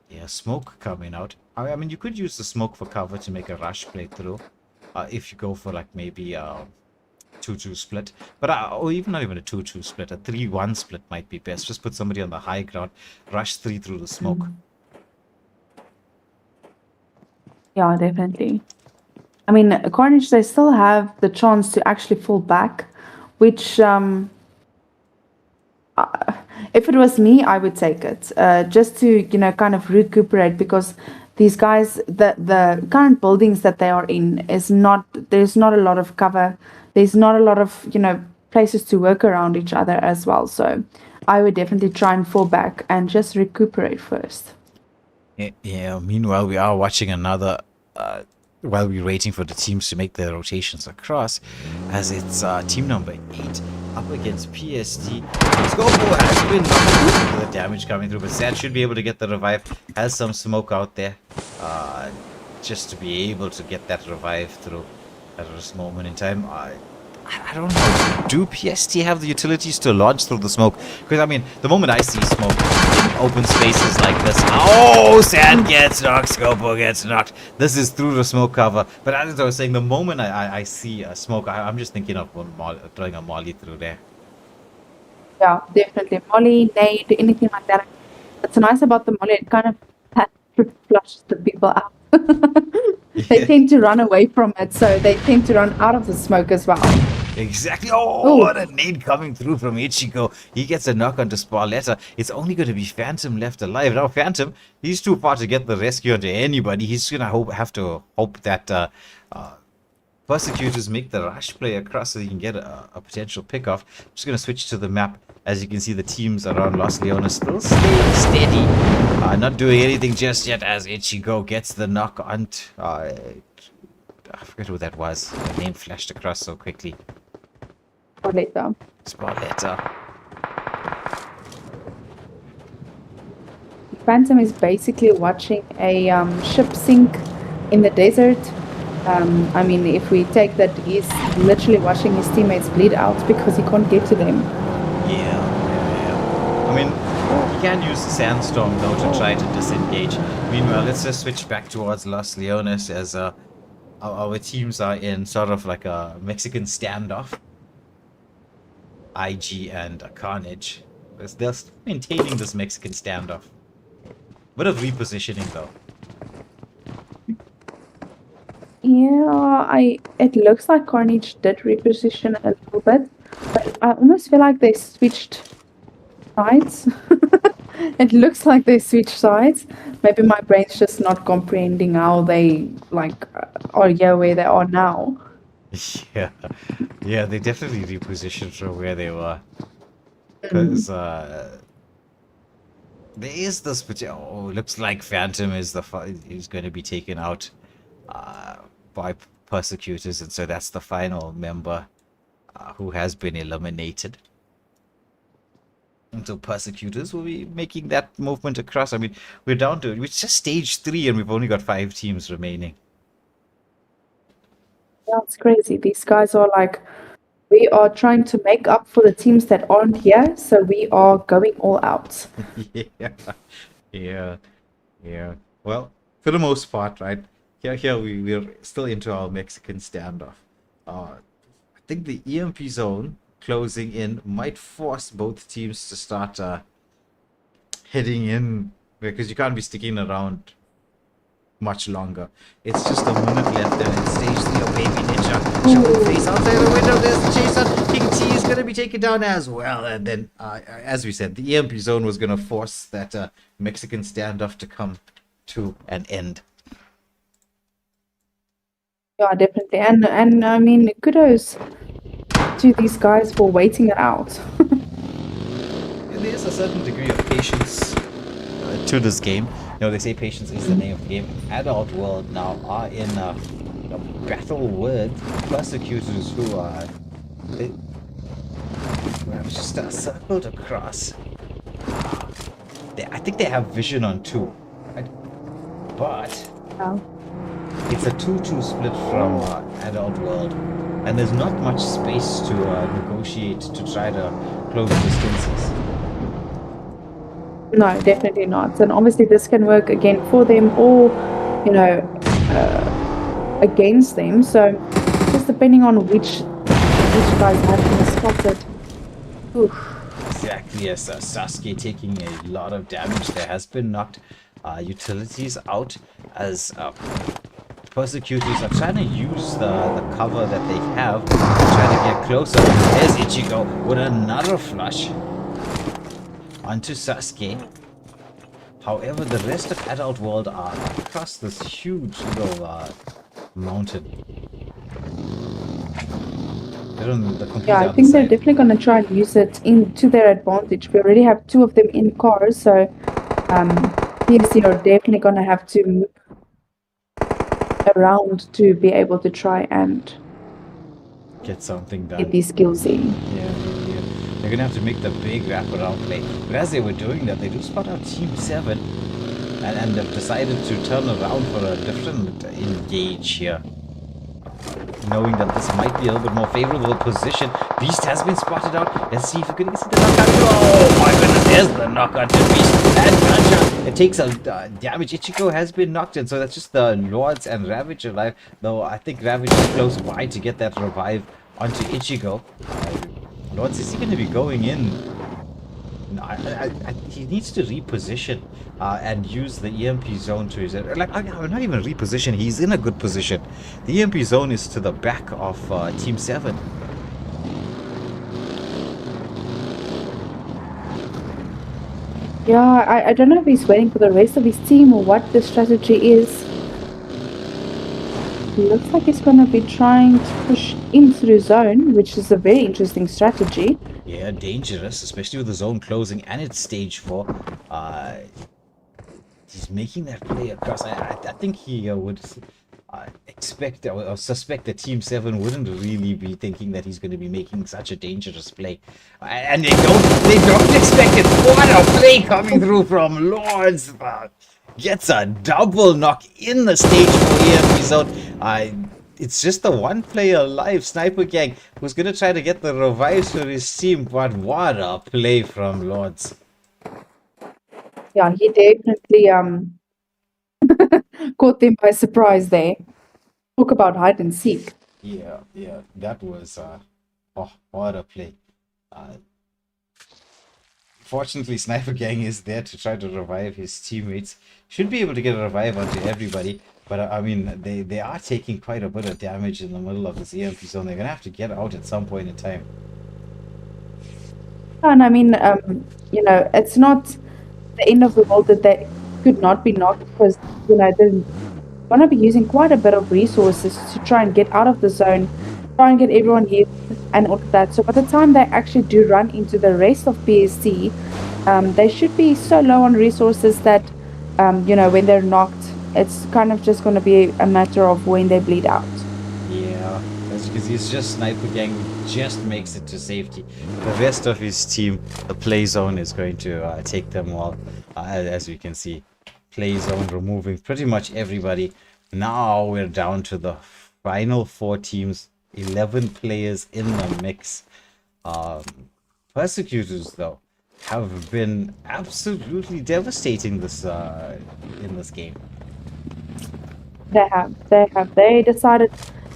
Yeah, smoke coming out. I mean, you could use the smoke for cover to make a rush play through. If you go for like maybe 2-2 split. But or even not even a 2-2 split. A 3-1 split might be best. Just put somebody on the high ground. Rush 3 through the smoke. Yeah, definitely. I mean, Carnage, they still have the chance to actually fall back, which, if it was me, I would take it. Just to, you know, kind of recuperate, because these guys, the current buildings that they are in is not, there's not a lot of cover. There's not a lot of, you know, places to work around each other as well. So I would definitely try and fall back and just recuperate first. Yeah, meanwhile, we are watching another while we're waiting for the teams to make their rotations across, as it's team number 8 up against PSD. Scopo has been knocked through, the damage coming through, but Sad should be able to get the revive. Has some smoke out there, just to be able to get that revive through at this moment in time. I don't know. Do PST have the utilities to launch through the smoke? Because, I mean, the moment I see smoke in open spaces like this... Oh, Sand gets knocked. Scopo gets knocked. This is through the smoke cover. But as I was saying, the moment I see a smoke, I'm just thinking of throwing a molly through there. Yeah, definitely. Molly, nade, anything like that. What's nice about the molly, it kind of flushes the people out. They tend to run away from it, so they tend to run out of the smoke as well. Exactly. Oh, what a nade coming through from Ichigo. He gets a knock onto Sparletta. It's only going to be Phantom left alive. Now, Phantom, he's too far to get the rescue onto anybody. He's going to have to hope that Persecutors make the rush play across so he can get a potential pickoff. I'm just going to switch to the map. As you can see, the teams around Los Leones still staying steady. Not doing anything just yet as Ichigo gets the knock on... I forget who that was. The name flashed across so quickly. Sparletta. Phantom is basically watching a ship sink in the desert. I mean, if we take that, he's literally watching his teammates bleed out because he can't get to them. Yeah. I mean, you can use the Sandstorm though to try to disengage. Meanwhile, let's just switch back towards Los Leones as our teams are in sort of like a Mexican standoff. IG and Carnage. They're still maintaining this Mexican standoff. Bit of repositioning though. Yeah, it looks like Carnage did reposition a little bit, but I almost feel like they switched sides. It looks like they switched sides. Maybe my brain's just not comprehending how they are here where they are now. Yeah, they definitely repositioned from where they were. Because there is this looks like Phantom is is going to be taken out by Persecutors, and so that's the final member who has been eliminated. And so Persecutors will be making that movement across. I mean, it's just stage 3 and we've only got 5 teams remaining. That's crazy. These guys are like, we are trying to make up for the teams that aren't here, so we are going all out. Yeah. Well, for the most part, right? Here we're still into our Mexican standoff. I think the EMP zone closing in might force both teams to start heading in, because you can't be sticking around much longer. It's just a minute left and it's stage 3 of Baby Ninja. Showing face outside the window. There's the chase on. King T is going to be taken down as well. And then, as we said, the EMP zone was going to force that Mexican standoff to come to an end. Yeah, definitely. And I mean, kudos to these guys for waiting it out. There's a certain degree of patience to this game. You know, they say patience is the name of the game. Adult World now are in a battle with Persecutors who are just circled across. I think they have vision on 2, right? But it's a 2-2 split from Adult World, and there's not much space to negotiate to try to close distances. No, definitely not. And obviously this can work again for them or, against them. So just depending on which guys have been spotted. Oof. Exactly, yes. Sasuke taking a lot of damage. There has been knocked utilities out as Persecutors are trying to use the cover that they have to try to get closer. There's Ichigo with another flush onto Sasuke. However, the rest of Adult World are across this huge little mountain. They're on the complete I think they're definitely going to try and use it to their advantage. We already have 2 of them in cars, so PSC are definitely going to have to move around to be able to try and Get something get done. these skills in. Yeah. They're gonna have to make the big wraparound play. But as they were doing that, they do spot out Team 7, and they've decided to turn around for a different engage here. Knowing that this might be a little bit more favorable position. Beast has been spotted out. Let's see if we can see the knockout. Oh my goodness, there's the knockout to Beast. And Gotcha. It takes a damage. Ichigo has been knocked in, so that's just the Lords and Ravage alive. Though I think Ravage is close by to get that revive onto Ichigo. Lords, is he going to be going in? No, he needs to reposition and use the EMP zone to his... not even reposition, he's in a good position. The EMP zone is to the back of Team 7. Yeah, I don't know if he's waiting for the rest of his team or what the strategy is. It looks like he's going to be trying to push in through zone, which is a very interesting strategy. Yeah, dangerous, especially with the zone closing and it's stage 4. He's making that play across. I think he would expect or suspect that Team 7 wouldn't really be thinking that he's going to be making such a dangerous play. And they don't expect it. What a play coming through from Lords. Gets a double knock in the stage 4 EMP zone. It's just the one player alive, Sniper Gang, who's going to try to get the revives for his team. But what a play from Lords. Yeah, he definitely caught them by surprise there. Talk about hide and seek. Yeah, that was, what a play. Fortunately, Sniper Gang is there to try to revive his teammates. Should be able to get a revive onto everybody. But I mean, they are taking quite a bit of damage in the middle of this EMP zone. They're going to have to get out at some point in time. And I mean, it's not the end of the world that they could not be knocked because, they're going to be using quite a bit of resources to try and get out of the zone, try and get everyone here and all of that. So by the time they actually do run into the rest of PSC, they should be so low on resources that, when they're knocked, it's kind of just going to be a matter of when they bleed out. Yeah, that's because he's just Sniper Gang, just makes it to safety. The rest of his team, the play zone is going to take them all, as we can see. Play zone removing pretty much everybody. Now we're down to the final 4 teams, 11 players in the mix. Persecutors, though, have been absolutely devastating this in this game. They have. They decided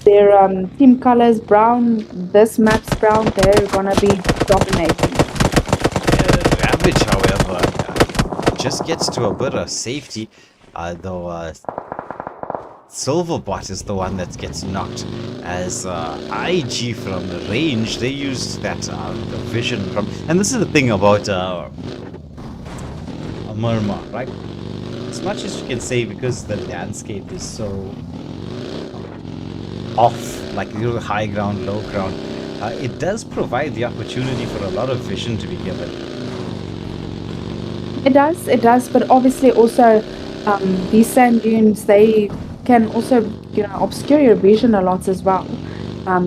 their team colors brown. This map's brown. They're gonna be dominating. Ravage, however, just gets to a bit of safety, though Silverbot is the one that gets knocked. As IG from the range, they used that the vision from, and this is the thing about a Murmur, right? As much as you can say, because the landscape is so off, like high ground, low ground, it does provide the opportunity for a lot of vision to be given. It does, but obviously also these sand dunes, they can also obscure your vision a lot as well.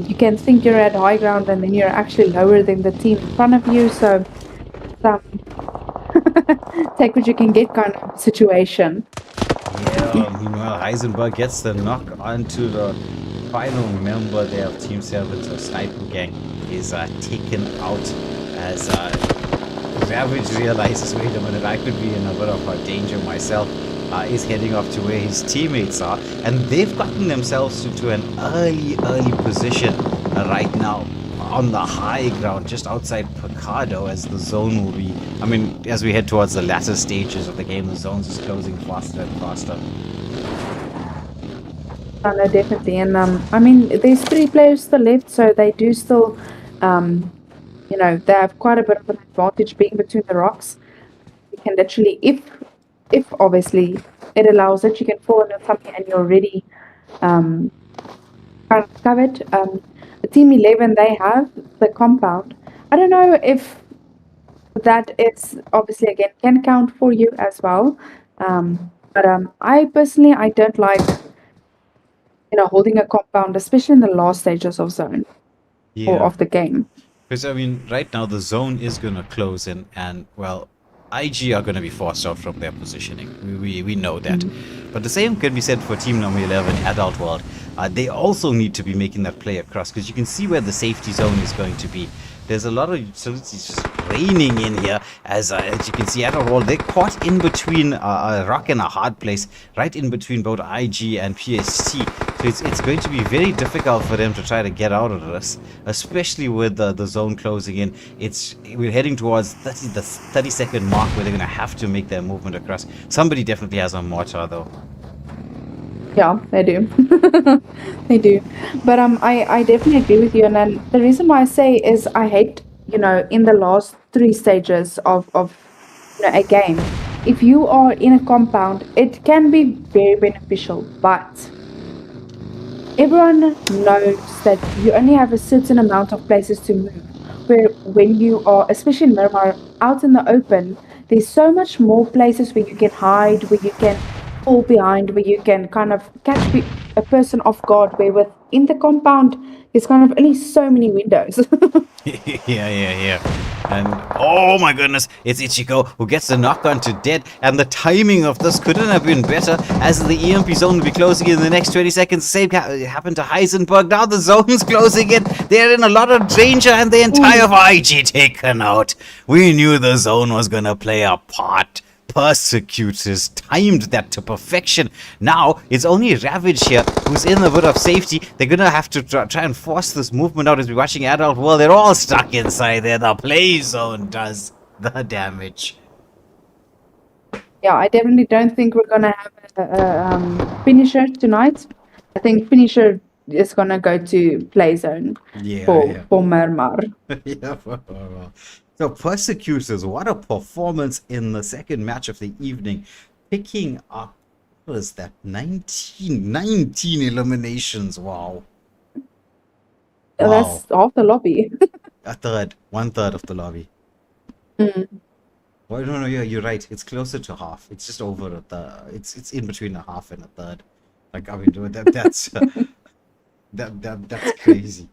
You can think you're at high ground and then you're actually lower than the team in front of you, so take what you can get kind of situation. Yeah, meanwhile Heisenberg gets the knock onto the final member there of Team 7, so Sniper Gang is taken out as Ravage realizes, wait a minute, I could be in a bit of danger myself. Is heading off to where his teammates are, and they've gotten themselves into an early position right now on the high ground just outside Picado, as the zone will be, I mean, as we head towards the latter stages of the game, the zones is closing faster and faster. No, definitely. And I mean, there's 3 players still left, so they do still they have quite a bit of an advantage being between the rocks. You can literally, if obviously it allows it, you can fall into something and you're already kind of covered. The team 11, they have the compound. I don't know if that is obviously again can count for you as well, but I personally, I don't like holding a compound, especially in the last stages of zone or Yeah. of the game. Because, I mean, right now the zone is going to close in, and, well, IG are going to be forced out from their positioning. We know that. But the same can be said for team number 11, Adult World. They also need to be making that play across, because you can see where the safety zone is going to be. There's a lot of utilities just raining in here, as you can see, Adult World, they're caught in between a rock and a hard place, right in between both IG and PST. So it's going to be very difficult for them to try to get out of this, especially with the zone closing in. We're heading towards the 30-second mark where they're going to have to make their movement across. Somebody definitely has a mortar, though. Yeah, they do. They do. But I definitely agree with you. And then the reason why I say is I hate, in the last 3 stages of a game, if you are in a compound, it can be very beneficial, but everyone knows that you only have a certain amount of places to move. Where when you are, especially in Miramar, out in the open, there's so much more places where you can hide, where you can fall behind, where you can kind of catch a person off guard. Where within the compound, there's kind of only so many windows. Yeah. And oh my goodness, it's Ichiko who gets the knock on to dead, and the timing of this couldn't have been better, as the EMP zone will be closing in the next 20 seconds. Same happened to Heisenberg. Now the zone's closing in. They're in a lot of danger, and the entire IG taken out. We knew the zone was gonna play a part. Persecutors timed that to perfection. Now it's only Ravage here who's in a bit of safety. They're gonna have to try and force this movement out as we're watching Adult World. They're all stuck inside there. The play zone does the damage. Yeah, I definitely don't think we're gonna have a finisher tonight. I think finisher is gonna go to play zone for Mermar. Yeah. So Persecutors, what a performance in the second match of the evening, picking up, what is that, 19 eliminations. Wow. That's half the lobby. One third of the lobby. Well, no, you're right. It's closer to half. It's just over it's in between a half and a third. Like, I mean, that's that's crazy.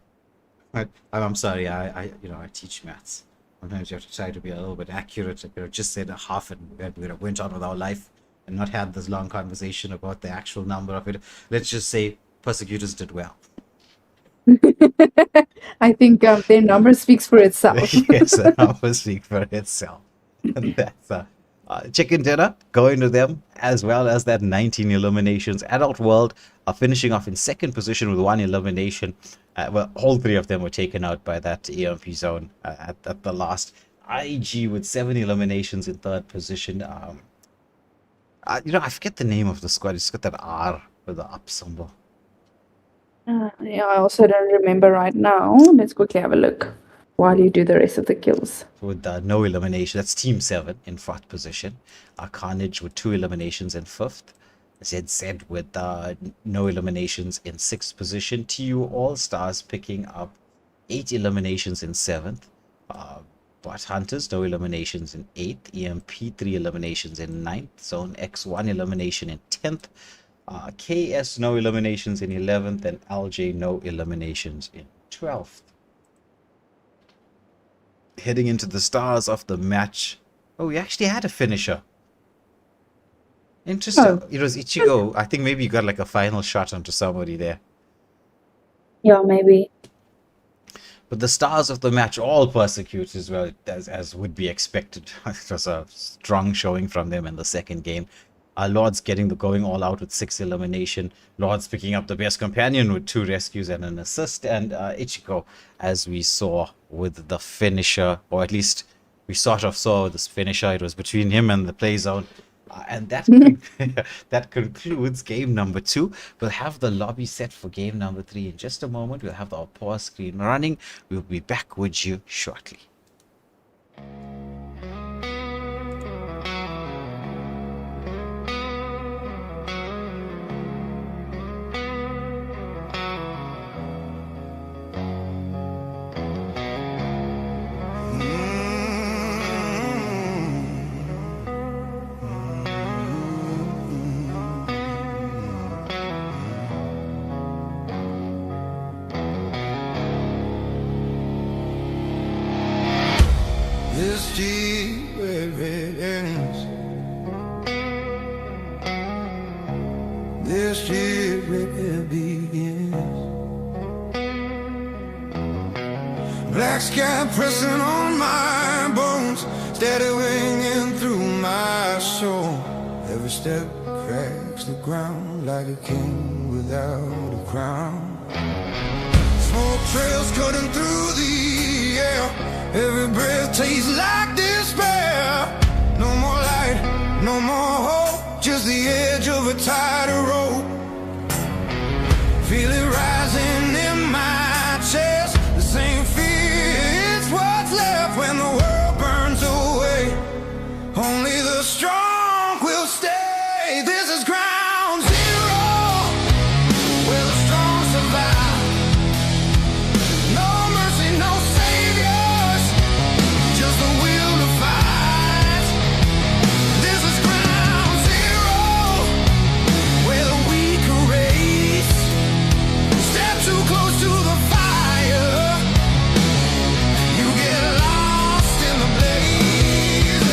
I'm sorry. I teach maths. Sometimes you have to try to be a little bit accurate. I could have just said a half, and we would have went on with our life and not had this long conversation about the actual number of it. Let's just say Persecutors did well. I think their number speaks for itself. Yes, the number speaks for itself. And that's chicken dinner going to them, as well as that 19 eliminations. Adult World are finishing off in second position with 1 elimination. Well, all 3 of them were taken out by that EMP zone at the last. IG with 7 eliminations in third position. I forget the name of the squad. It's got that R with the up symbol. Yeah, I also don't remember right now. Let's quickly have a look while you do the rest of the kills. With no elimination. That's Team 7 in fourth position. Carnage with 2 eliminations in fifth. ZZ with no eliminations in sixth position. TU All Stars picking up 8 eliminations in seventh. Bot Hunters, no eliminations in 8th. EMP, 3 eliminations in 9th. Zone X, 1 elimination in 10th. KS, no eliminations in 11th. And LJ, no eliminations in 12th. Heading into the stars of the match. Oh, we actually had a finisher. Interesting. Oh. It was Ichigo. I think maybe you got like a final shot onto somebody there. Yeah, maybe. But the stars of the match, all Persecutors, well, as would be expected. It was a strong showing from them in the second game. Lords getting the going all out with 6 elimination. Lords picking up the best companion with 2 rescues and an assist. And Ichigo, as we saw with the finisher, or at least we sort of saw this finisher. It was between him and the play zone. And that that concludes game number 2. We'll have the lobby set for game number 3 in just a moment. We'll have our pause screen running. We'll be back with you shortly. This year it ends. This year it begins. Black sky pressing on my bones, steady ringing through my soul. Every step cracks the ground like a king without a crown. Smoke trails cutting through the air. Every breath tastes like despair. No more light, no more hope, just the edge of a tighter rope. Feel it rising in my chest. The same fear is what's left when the world burns away. Only the strong will stay. This is ground zero, where the strong survive. No mercy, no saviors, just the will to fight. This is ground zero, where the weak erase. Step too close to the fire, you get lost in the blaze.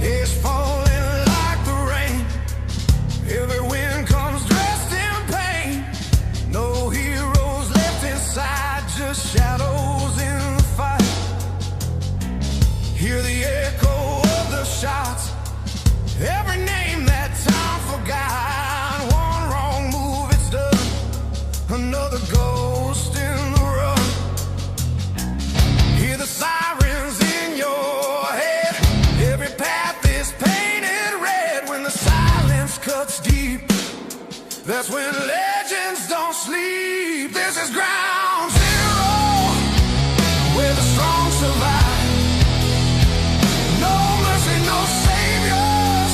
It's falling like the rain. Every wind comes dressed in pain. No heroes left inside, just shadows in the fight. Hear the echo of the shots. Every name that time forgot. One wrong move, it's done. Another ghost in the run. Hear the sirens in your head. Every path is painted red. When the silence cuts deep, that's when legends don't sleep. This is ground zero, where the strong survive. No mercy, no saviors,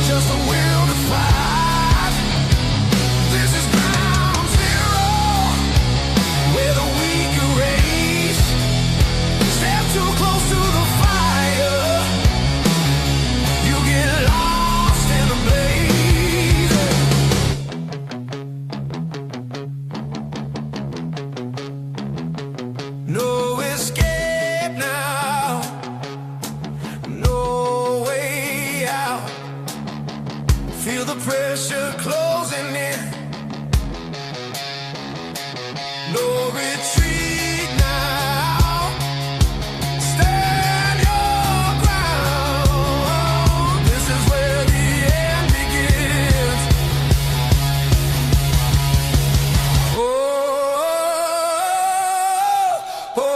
just the will to fight. This is ground zero, where the weak erase. Step too close to the fire, you get lost in the blaze. No escape now, no way out. Feel the pressure closing in. No retreat now. Stand your ground. This is where the end begins. Oh, oh,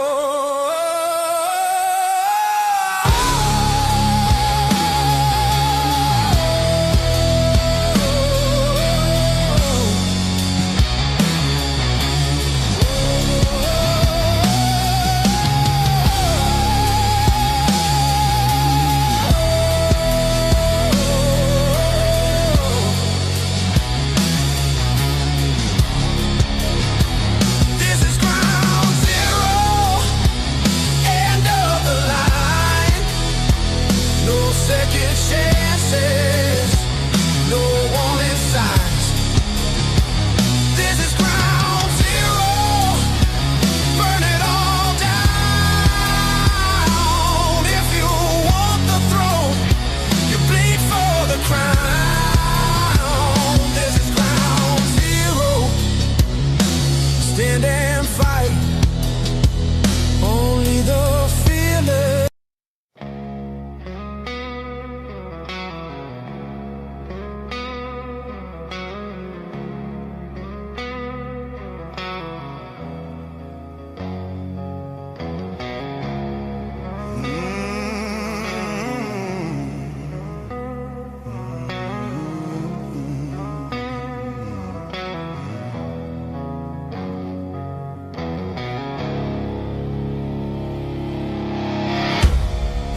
This is ground zero, end of the line. No second chances, no warning signs. This is ground zero, burn it all down. If you want the throne, you bleed for the crown. This is ground zero, stand and fight. Only the fearless.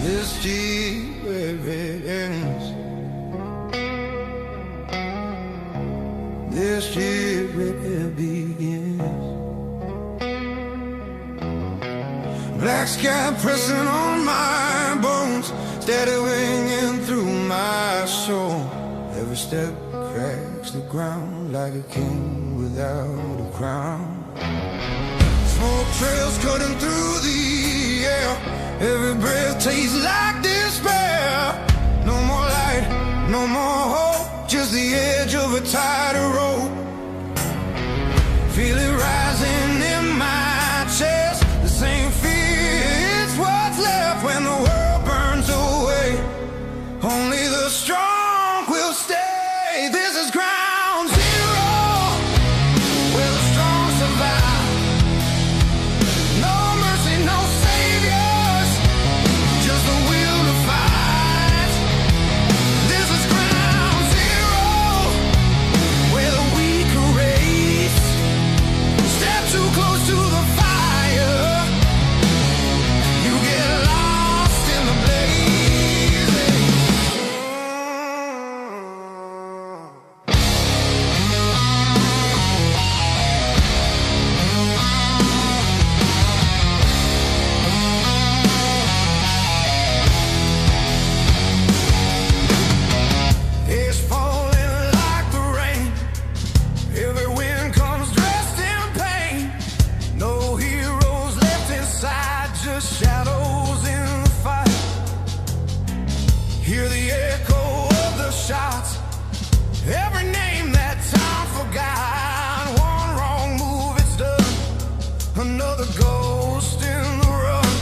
This year it ends. This year it begins. Black sky pressing on my bones, steady ringing through my soul. Every step cracks the ground like a king without a crown. Smoke trails cutting through the air, every breath tastes like despair. No more light, no more hope, just the edge of a tighter rope. Feel it rising in my chest, the same fear, it's what's left when the world burns away. Only the strong will stay. This is ground zero, where the strong survive. No mercy, no saviors, just the will to fight. This is ground zero, where the weak are raised. Step too close to the fire, you get lost in the blaze. It's falling like the rain, every wind comes dressed in pain. No heroes left inside, just shadows in the fight. Hear the echo of the shots, every name that time forgot. One wrong move, it's done, another ghost in the run.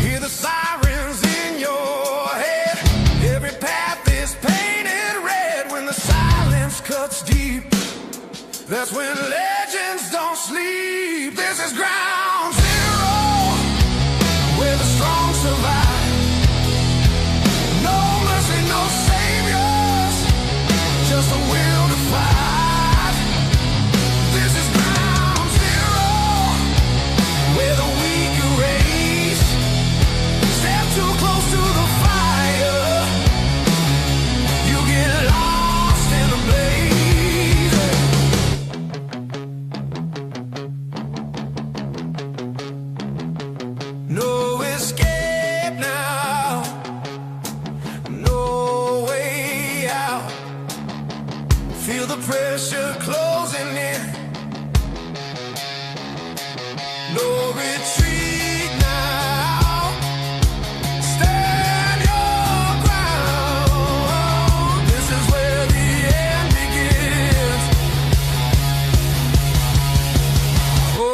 Hear the sirens in your head, every path is painted red. When the silence cuts deep, that's when legends don't sleep. This is ground zero, where the strong survive. No mercy, no saviors, just the will to fight. This is ground zero, where the weak are raised. Step too close to the fire, you get lost in the blaze. No escape now, no way out. Feel the pressure closing in, no retreat now. Stand your ground, this is where the end begins. Oh,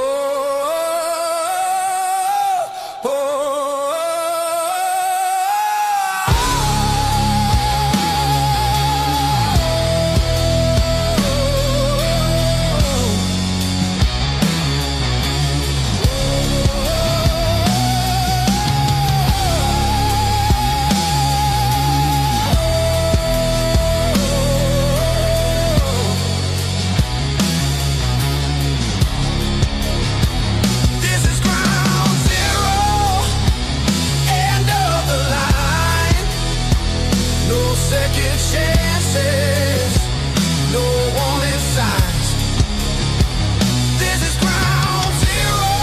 oh, this is ground zero, end of the line. No second chances, no warning signs. This is ground zero,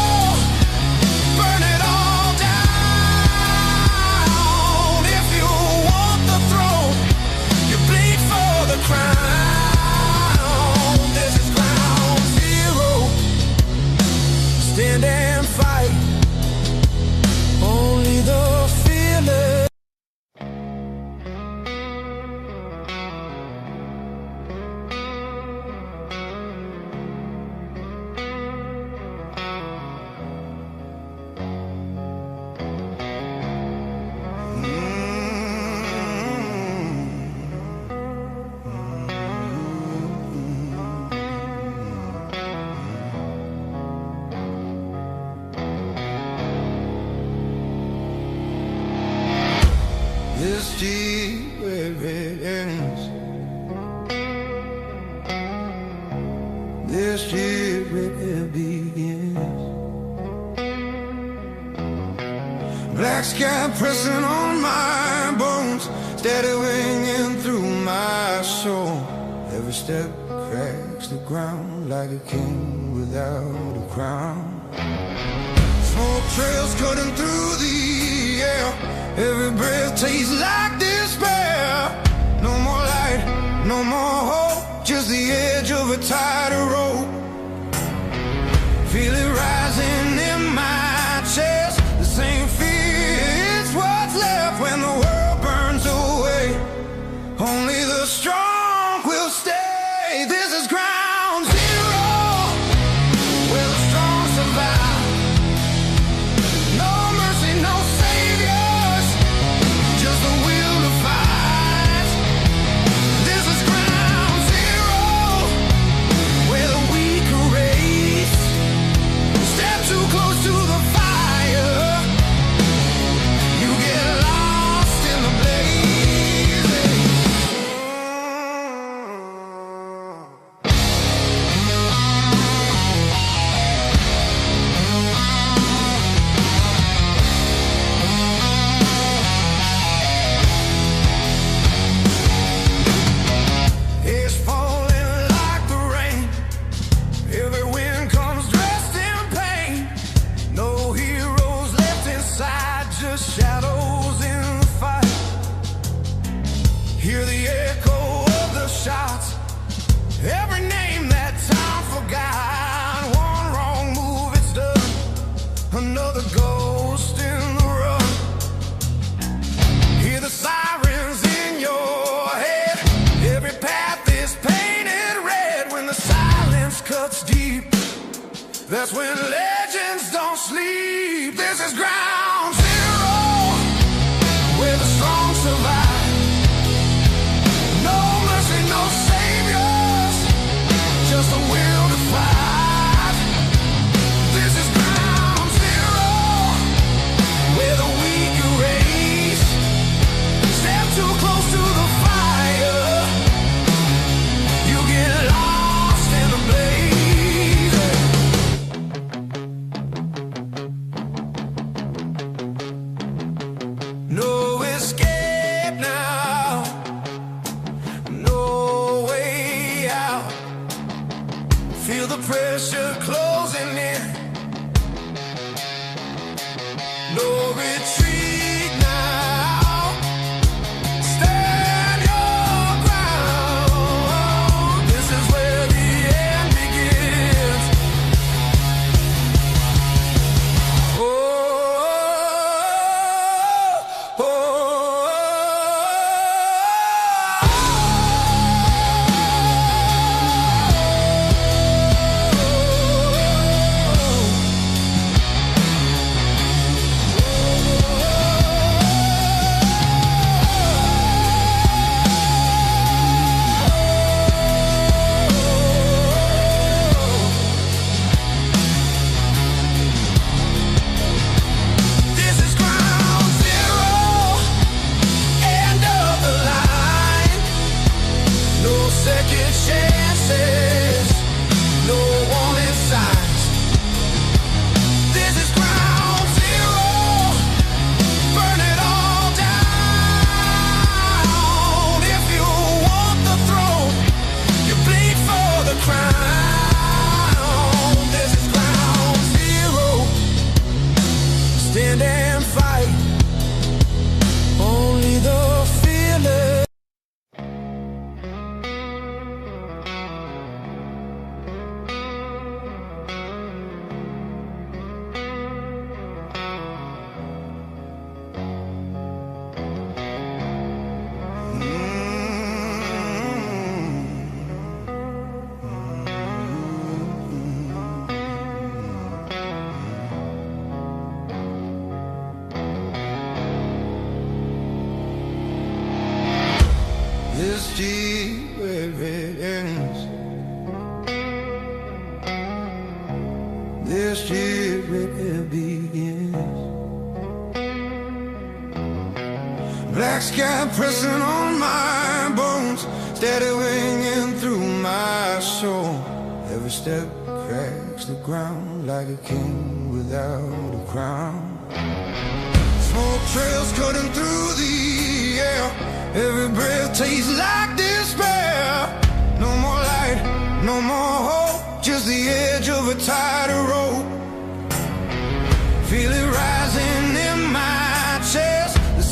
burn it all down. If you want the throne, you bleed for the crown. This is ground zero, stand and fight. Only the fearless. This deep where it ends, this deep where it begins. Black sky pressing on my bones, steady ringing through my soul. Every step cracks the ground like a king without a crown. Every breath tastes like despair. No more light, no more hope, just the edge of a tighter rope. Feel it rising in my chest, the same fear, it's what's left when the world burns away. Only the strong will stay. This is ground zero, where the strong survive. No mercy, no saviors, just the will to fight. This is ground zero, where the weak are raised. Step too close to the fire, you get lost in the blaze. It's falling like the rain. Every wind comes dressed in pain. No heroes left inside, just shadows in the fight. Hear the echo of the shots, every name that time forgot. One wrong move, it's done. Another ghost in the run. Hear the sirens in your head. Every path is painted red. When the silence cuts deep, that's when legends don't sleep. This is ground zero, where the strong survive. No mercy, no saviors, just the will to fight. This is ground zero, where the weak are raised. Step too close to the fire, you get lost in the blaze. No escape now, no way out. Feel the pressure closing in. No retreat now. Stand your ground. This is where the end begins. Oh, oh, This is ground zero, end of the line. No second chances, no warning signs. This is ground zero, burn it all down. If you want the throne, you bleed for the crown. This is ground zero, stand and fight. Only the fearless. This deep where it ends. This deep where it begins. Black sky pressing on my bones, steady ringing through my soul. Every step cracks the ground like a king without a crown. Smoke trails cutting through the air. Every breath tastes like despair. No more light, no more hope, just the edge of a tighter rope. Feel it rising in my chest, the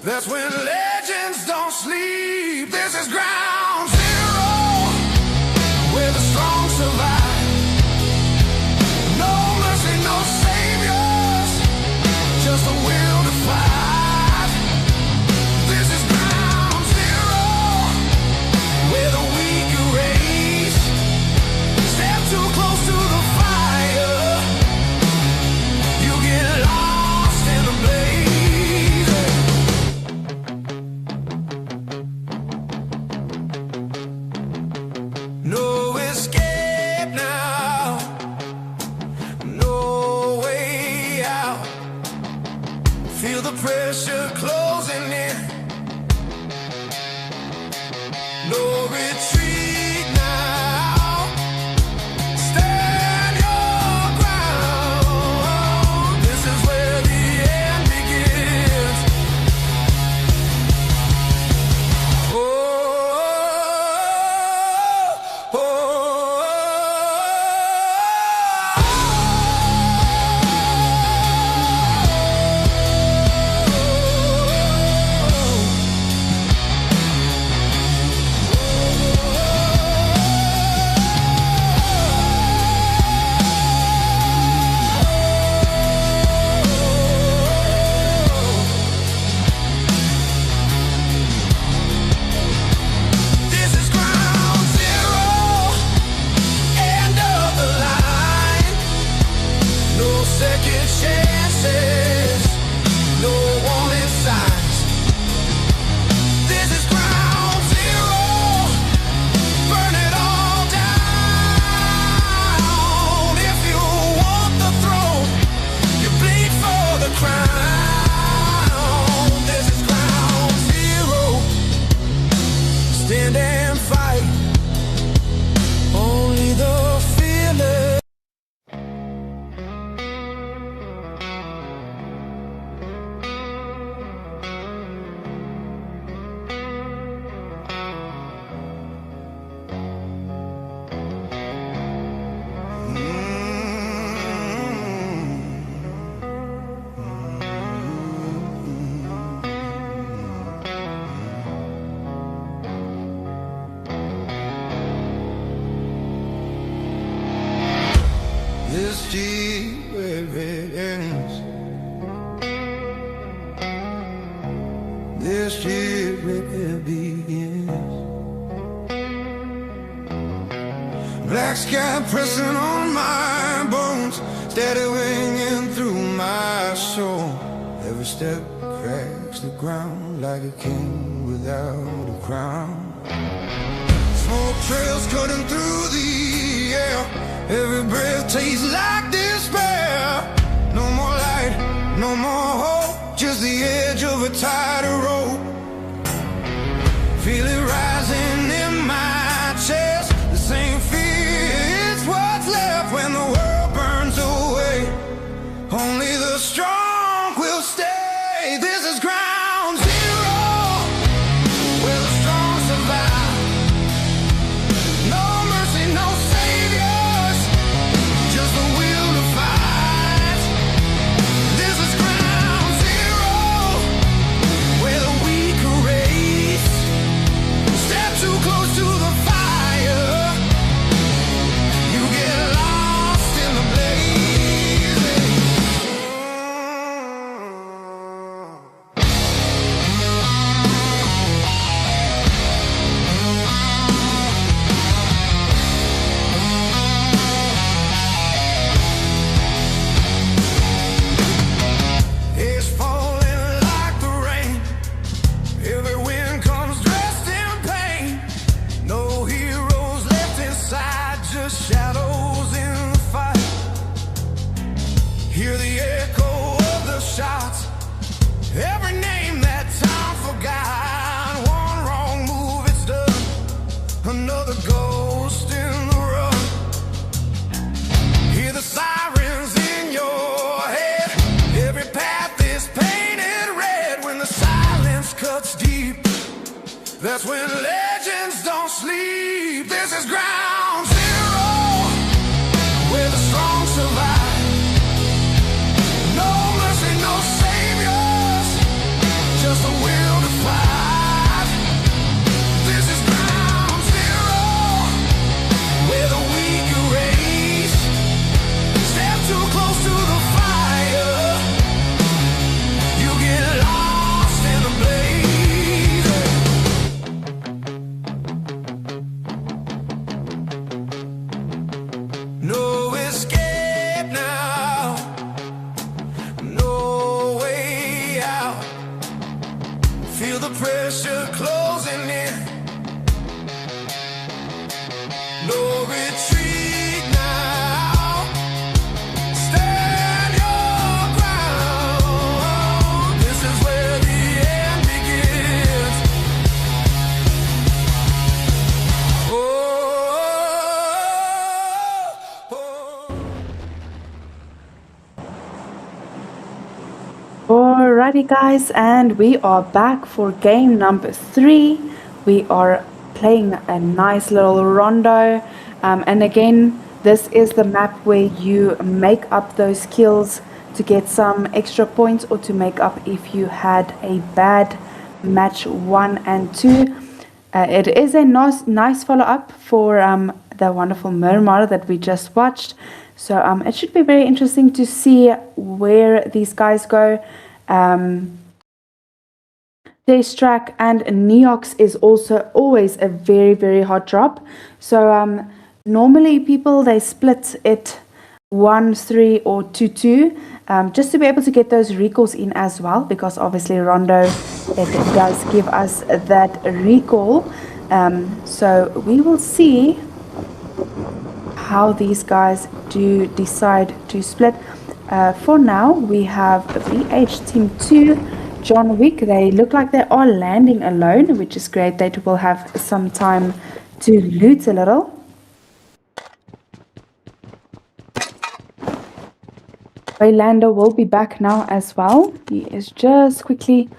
That's when legends don't sleep. This is ground zero, where the strong survive. No mercy, no saviors, just a will to fight. This is ground zero, where the weak erase. Step too close to the fire, you get lost in the blaze. No escape now, no way out. Feel the pressure closing in. No retreat now. Stand your ground. This is where the end begins. Oh, oh, oh. This is ground zero, end of the line. No second chances, no warning signs. This is ground zero, burn it all down. If you want the throne, you bleed for the crown. This is ground zero, stand and fight. Only the fearless. This deep where it ends. This deep where it begins. Black sky pressing on my bones, steady ringing through my soul. Every step cracks the ground like a king without a crown. Smoke trails cutting through the air. Every breath tastes like despair. No more light, no more hope, just the edge of a tighter rope. Feel it rising in my chest. The same fear, it's what's left when the world burns away. Only the strong will stay. This is ground zero, where the strong survive. No mercy, no saviors, just the will to fight. This is ground zero, where the weak erase. Step too close to the fire, you get lost in the blaze. It's falling like the rain. Every wind comes dressed in pain. No heroes left inside, just shadows in the fight. Hear the echo of the shots. Every name that time forgot. One wrong move, it's done. Another ghost in the run. Hear the sirens in your head. Every path is painted red. When the silence cuts deep, that's when legends don't sleep. This is ground zero, where the strong survive. No mercy, no saviors, just a will Feel the pressure closing in. No retreat now. Stand your ground. This is where the end begins. Oh, oh, oh. Alrighty guys, and we are back for game number 3. We are playing a nice little rondo, and again this is the map where you make up those kills to get some extra points or to make up if you had a bad match 1 and 2. It is a nice follow-up for the wonderful Murmur that we just watched. So it should be very interesting to see where these guys go. Track and Neox is also always a very hot drop. So normally people, they split it 1-3 or 2-2, just to be able to get those recalls in as well, because obviously Rondo, it does give us that recall. So we will see how these guys do decide to split. For now, we have VH Team 2, John Wick. They look like they are landing alone, which is great. They will have some time to loot a little. Waylander will be back now as well. He is just quickly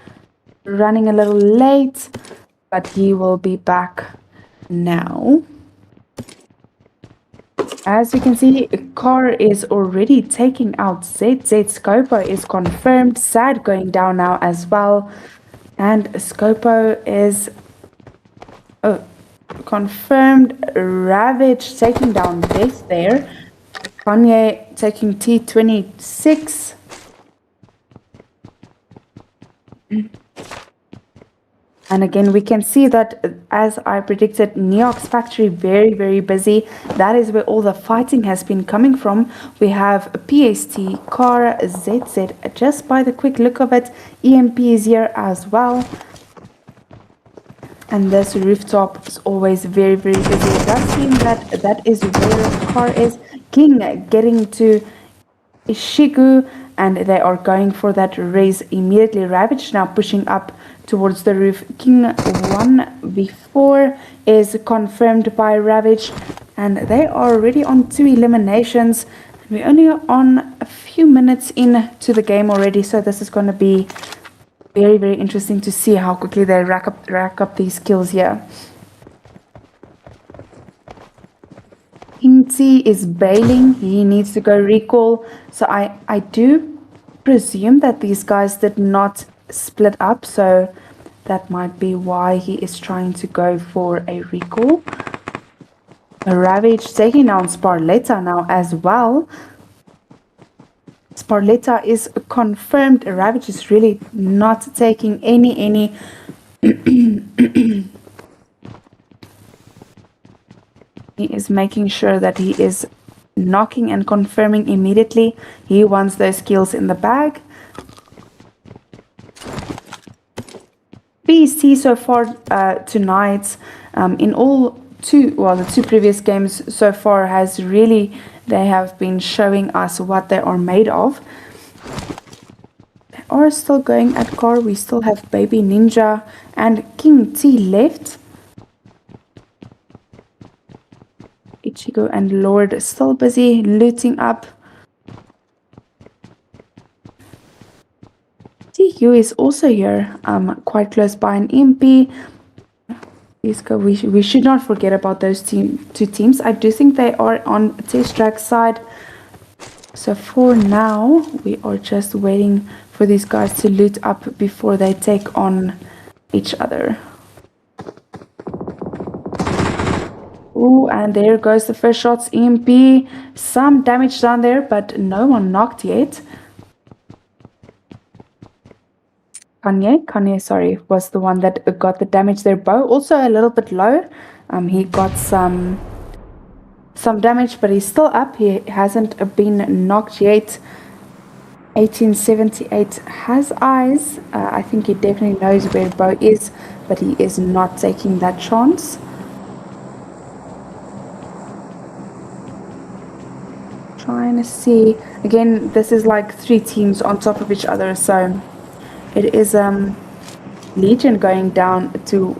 running a little late, but he will be back now. As you can see, Car is already taking out ZZ. Scopo is confirmed. Sad going down now as well. And Scopo is confirmed. Ravage taking down Death there. Kanye taking T26. And again, we can see that, as I predicted, Neox factory very busy. That is where all the fighting has been coming from. We have PST, Car, ZZ. Just by the quick look of it, EMP is here as well. And this rooftop is always very busy. It does seem that that is where Car is. King getting to Ishigu, and they are going for that raise immediately. Ravage now pushing up towards the roof. King 1v4 is confirmed by Ravage, and they are already on 2 eliminations. We're only on a few minutes into the game already, so this is going to be very interesting to see how quickly they rack up these kills here. King T is bailing. He needs to go recall. So I do presume that these guys did not split up, so that might be why he is trying to go for a recall. Ravage taking down Sparletta now as well. Sparletta is confirmed. Ravage is really not taking any he is making sure that he is knocking and confirming immediately. He wants those kills in the bag. BST so far tonight, in all the two previous games so far, has really, they have been showing us what they are made of. They are still going at Car. We still have Baby Ninja and King T left. Ichigo and Lord still busy looting up. TQ is also here, quite close by an MP. We should not forget about those two teams. I do think they are on Test Track side. So for now, we are just waiting for these guys to loot up before they take on each other. Ooh, and there goes the first shots. EMP, some damage down there, but no one knocked yet. Kanye, sorry, was the one that got the damage there. Bow also a little bit low. He got some damage, but he's still up. He hasn't been knocked yet. 1878 has eyes. I think he definitely knows where Bo is, but he is not taking that chance. Trying to see. Again, this is like 3 teams on top of each other, so it is Legion going down to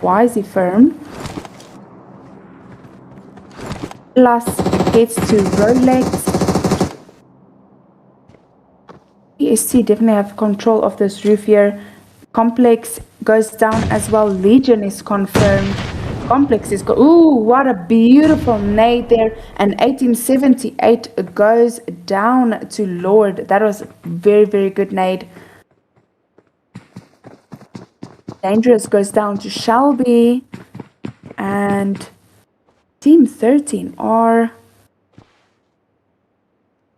Wisey Firm. Plus gets to Rolex. PSC definitely have control of this roof here. Complex goes down as well. Legion is confirmed. Complex is ooh, what a beautiful nade there. And 1878 goes down to Lord. That was very, very good nade. Dangerous goes down to Shelby. And Team 13 are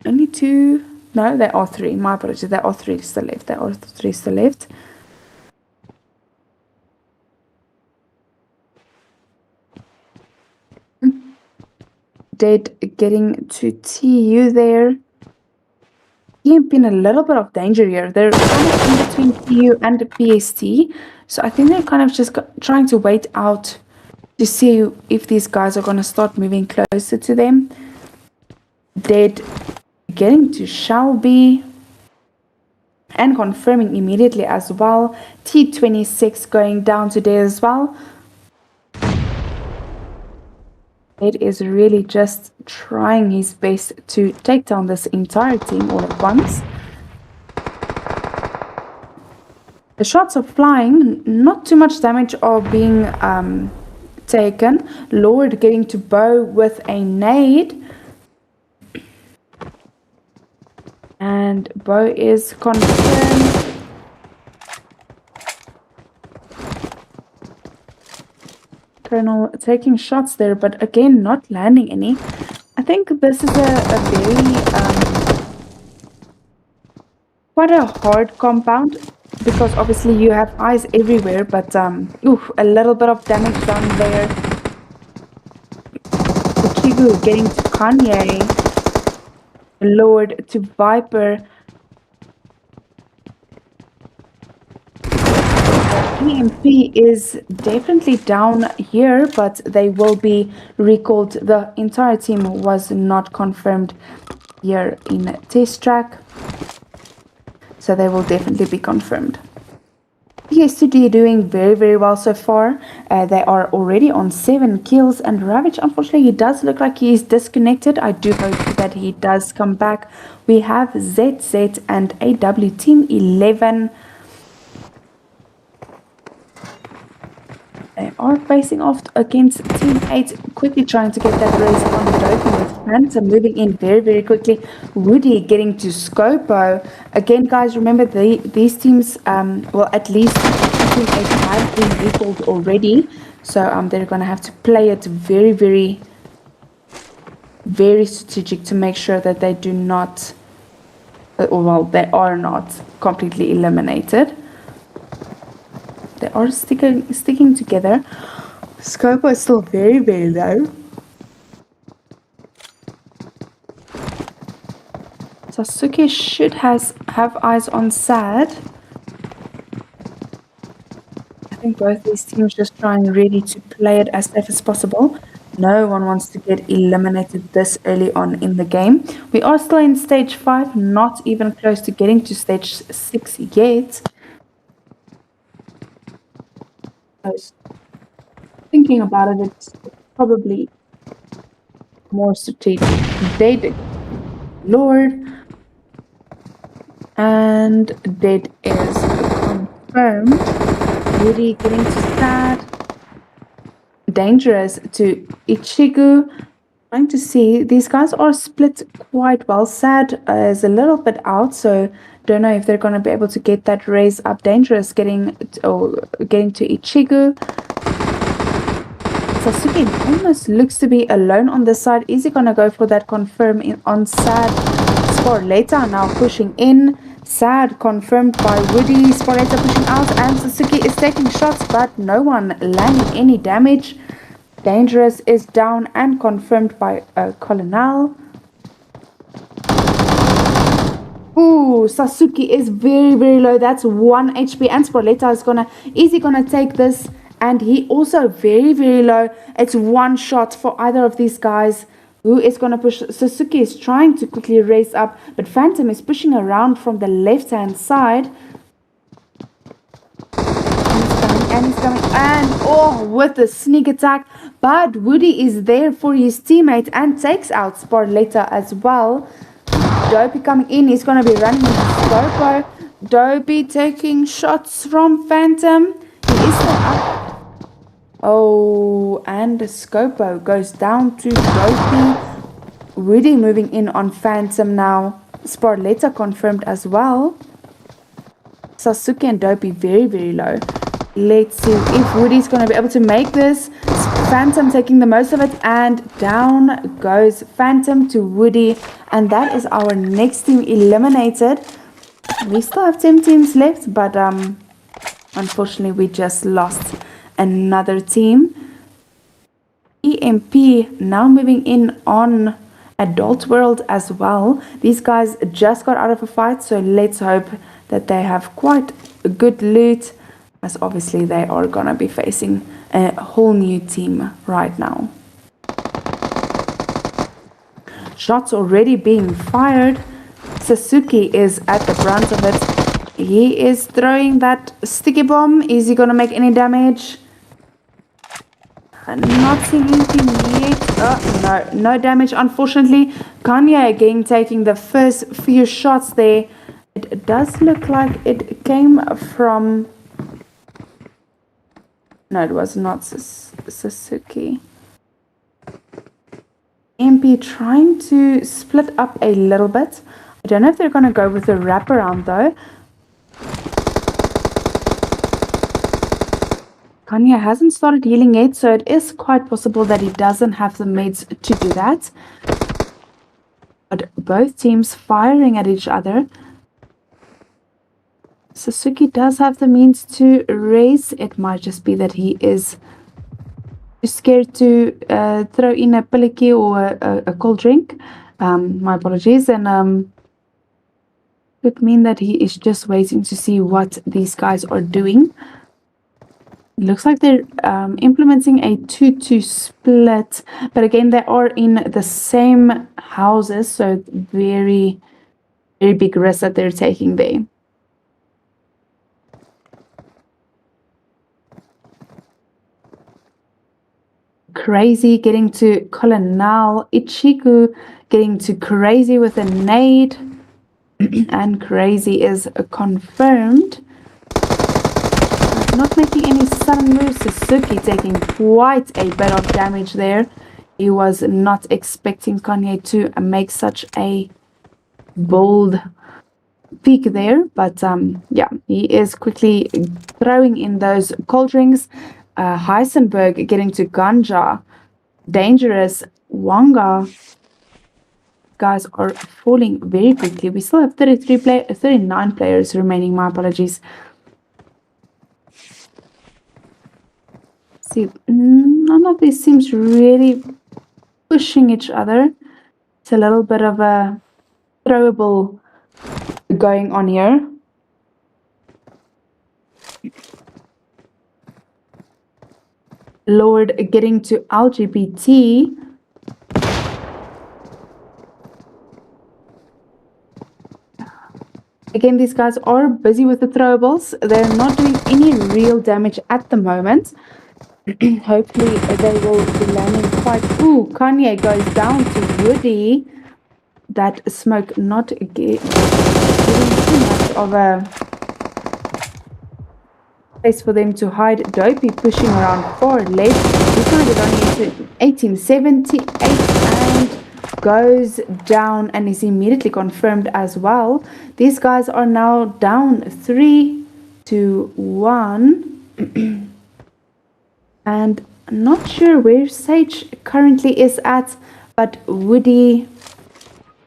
only 2. No, there are 3. My apologies. There are 3 still left. There are 3 still left. Dead getting to TU there. EMP in a little bit of danger here. They're kind of in between TU and the PST. So I think they're kind of just trying to wait out to see if these guys are going to start moving closer to them. Dead getting to Shelby and confirming immediately as well. T26 going down today as well. It is really just trying his best to take down this entire team all at once. The shots are flying, not too much damage are being taken. Lord getting to Bow with a nade. And Bow is confirmed. Colonel taking shots there, but again, not landing any. I think this is a very, quite a hard compound, because obviously you have eyes everywhere, but a little bit of damage down there. Kigu getting to Kanye. Lord to Viper. EMP is definitely down here, but they will be recalled. The entire team was not confirmed here in test track, so they will definitely be confirmed. PSG doing very, very well so far. They are already on 7 kills, and Ravage, unfortunately, he does look like he is disconnected. I do hope that he does come back. We have ZZ and AW Team 11. They are facing off against Team 8, quickly trying to get that race on the open with Phantom moving in very, very quickly. Woody getting to Scopo. Again, guys, remember these teams, well, at least Team 8 have been recalled already. So they're going to have to play it very, very, very strategic to make sure that they do not, well, they are not completely eliminated. They are sticking together. Scopo is still very, very low. Sasuke should have eyes on Sad. I think both these teams just trying really to play it as safe as possible. No one wants to get eliminated this early on in the game. We are still in stage 5, not even close to getting to stage 6 yet. Thinking about it, it's probably more strategic. Dead Lord, and Dead is confirmed. Woody getting to Sad. Dangerous to Ichigo. Trying to see, these guys are split quite well. Sad is a little bit out, so don't know if they're going to be able to get that raise up. Dangerous getting to Ichigo. Sasuke almost looks to be alone on this side. Is he going to go for that confirm on Sad? Sporleta now pushing in. Sad confirmed by Woody. Sporleta pushing out, and Sasuke is taking shots, but no one landing any damage. Dangerous is down and confirmed by Colonel. Ooh, Sasuke is very, very low. That's 1 HP. And Sporletta is he gonna take this? And he also very, very low. It's one shot for either of these guys. Who is gonna push? Sasuke is trying to quickly race up, but Phantom is pushing around from the left-hand side. And he's coming, and oh, with a sneak attack. But Woody is there for his teammate and takes out Sporletta as well. Dopey coming in, he's going to be running into Scopo. Dopey taking shots from Phantom. He is still up. Oh, and Scopo goes down to Dopey. Woody moving in on Phantom now. Sporletta confirmed as well. Sasuke and Dopey very, very low. Let's see if Woody's going to be able to make this. Phantom taking the most of it, and down goes Phantom to Woody, and that is our next team eliminated. We still have 10 teams left, but unfortunately we just lost another team. EMP now moving in on Adult World as well. These guys just got out of a fight, so let's hope that they have quite a good loot, as obviously they are gonna be facing a whole new team right now. Shots already being fired. Sasuke is at the brunt of it. He is throwing that sticky bomb. Is he gonna make any damage? Not seeing anything yet. No damage, unfortunately. Kanye again taking the first few shots there. It does look like it came from... No, it was not Sasuke. MP trying to split up a little bit. I don't know if they're going to go with a wraparound though. Kanye hasn't started healing yet, so it is quite possible that he doesn't have the meds to do that. But both teams firing at each other. Sasuke does have the means to race. It might just be that he is too scared to throw in a pilliki or a cold drink. My apologies. And could mean that he is just waiting to see what these guys are doing. It looks like they're implementing a 2-2 split. But again, they are in the same houses. So very, very big risk that they're taking there. Crazy getting to Colonel. Ichiku getting to Crazy with a nade. And Crazy is confirmed. Not making any sudden moves. Sasuke taking quite a bit of damage there. He was not expecting Kanye to make such a bold peak there. But yeah, he is quickly throwing in those cold drinks. Heisenberg getting to Ganja. Dangerous. Wanga. Guys are falling very quickly. We still have 39 players remaining. My apologies. See, none of these seems really pushing each other. It's a little bit of a throwable going on here. Lord getting to LGBT. Again, these guys are busy with the throwables. They're not doing any real damage at the moment. Hopefully they will be landing quite... Ooh, Kanye goes down to Woody. That smoke not giving too much of a place for them to hide. Dopey pushing around far left. He's going to get only into 1878 and goes down and is immediately confirmed as well. These guys are now down 3-1. And I'm not sure where Sage currently is at, but Woody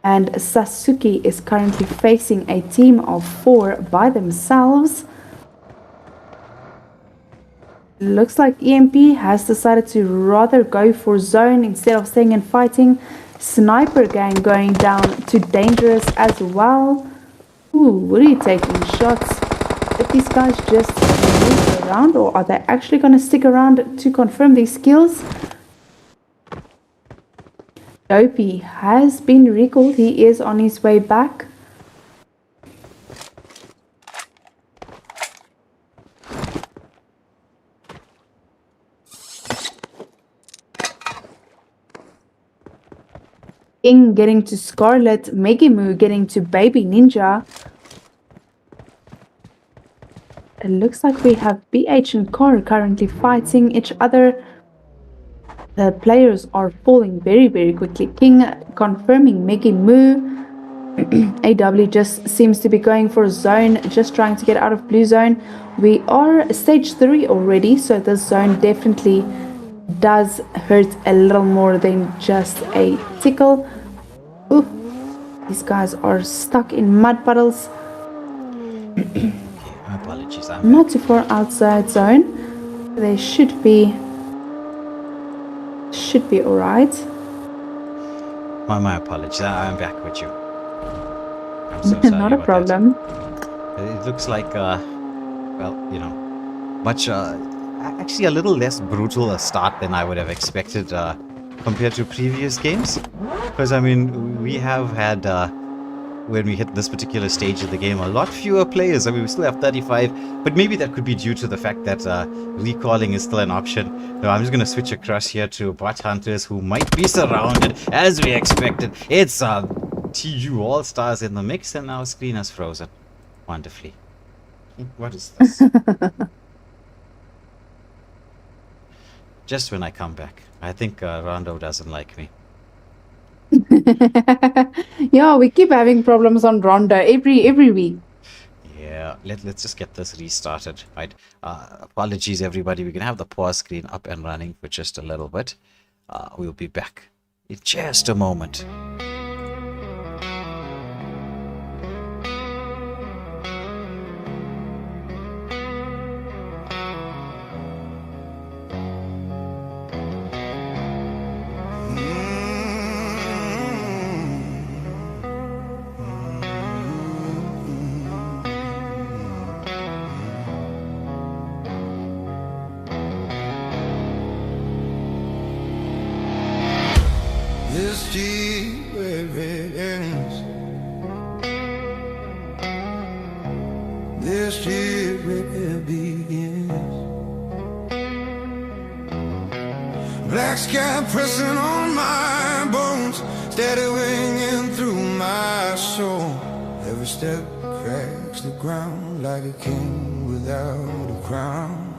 and Sasuke is currently facing a team of 4 by themselves. Looks like EMP has decided to rather go for zone instead of staying and fighting. Sniper gang going down to Dangerous as well. Ooh, Woody taking shots. Did these guys just move around, or are they actually going to stick around to confirm these skills? Dopey has been recalled. He is on his way back. King getting to Scarlet, Megimu getting to Baby Ninja. It looks like we have BH and Car currently fighting each other. The players are falling very, very quickly. King confirming Megimu. AW just seems to be going for a zone, just trying to get out of blue zone. We are stage 3 already, so this zone definitely does hurt a little more than just a tickle. Oof. These guys are stuck in mud puddles. My apologies. Not too far outside zone. They should be alright. My apologies. I'm back with you. I'm so sorry Not a about problem. that. It looks like, well, you know, much, actually a little less brutal a start than I would have expected compared to previous games. Because, I mean, we have had, when we hit this particular stage of the game, a lot fewer players. I mean, we still have 35, but maybe that could be due to the fact that recalling is still an option. So I'm just going to switch across here to bot hunters who might be surrounded, as we expected. It's TU All-Stars in the mix, and our screen has frozen. Wonderfully. What is this? Just when I come back. I think Rondo doesn't like me. Yeah, we keep having problems on Rondo every week. Yeah, let's just get this restarted. Right. Apologies, everybody. We can have the pause screen up and running for just a little bit. We'll be back in just a moment. This year where it ends. This year where it begins. Black sky pressing on my bones, steady ringing through my soul. Every step cracks the ground like a king without a crown.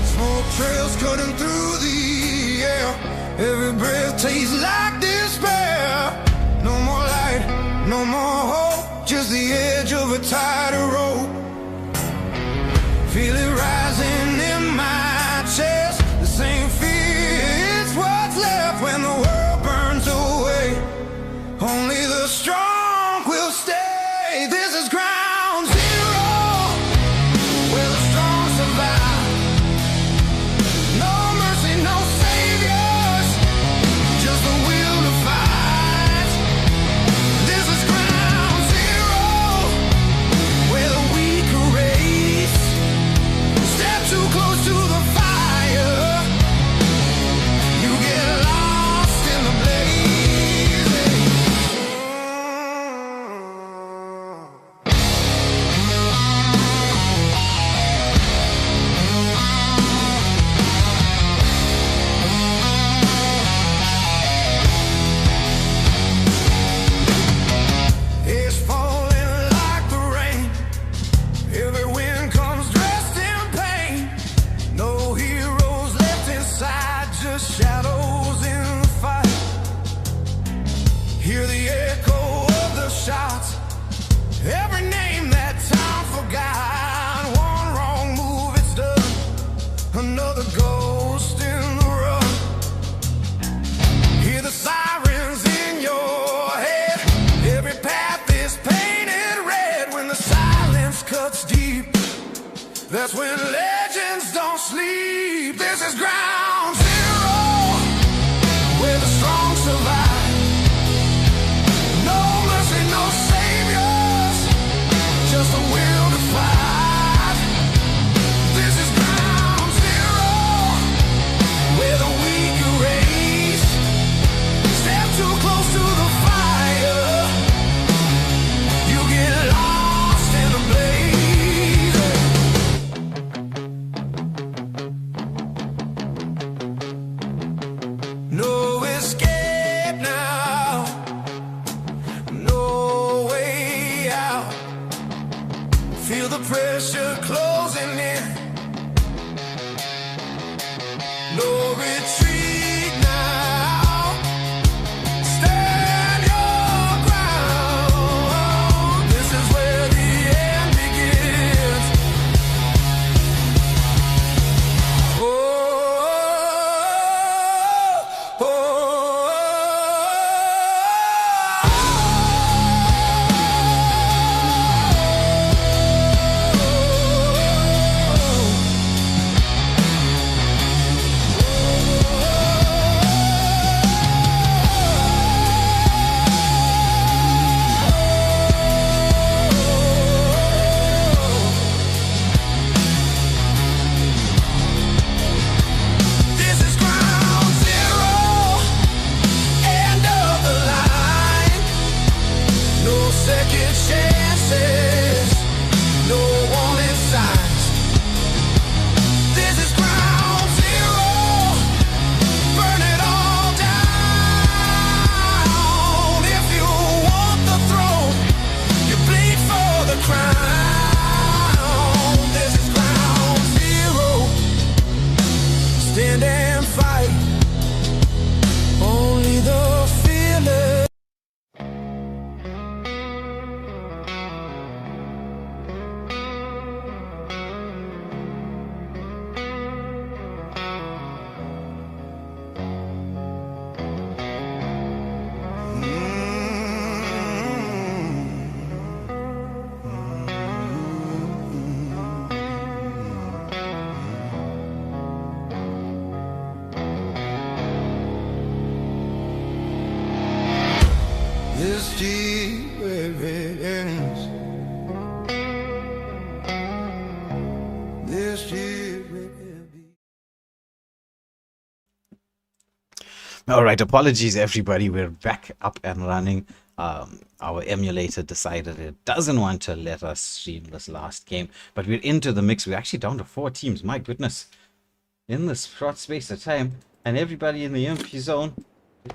Smoke trails cutting through the air. Every breath tastes like despair. No more light, no more hope, just the edge of a tightrope. Feel it rising in my chest. The same fear, it's what's left when the world burns away. Only the strong will stay. This is ground zero, where the strong survive. No mercy, no saviors, just the will to fight. This is ground zero, where the weak erase. Step too close to the fire, you get lost in the blaze. It's falling like the rain. Every wind comes dressed in pain. No heroes left inside, just shadows in the fight. Hear the echo of the shots. Every name that time forgot. One wrong move, it's done. Another ghost in the run. Hear the sirens in your head. Every path is painted red. When the silence cuts deep, that's when legends don't sleep. This is ground zero, where the strong survive. No mercy, no saviors, year where it ends. This year will be. All right, apologies everybody. We're back up and running. Our emulator decided it doesn't want to let us stream this last game, but we're into the mix. We're actually down to 4 teams. My goodness, in this short space of time, and everybody in the MP zone.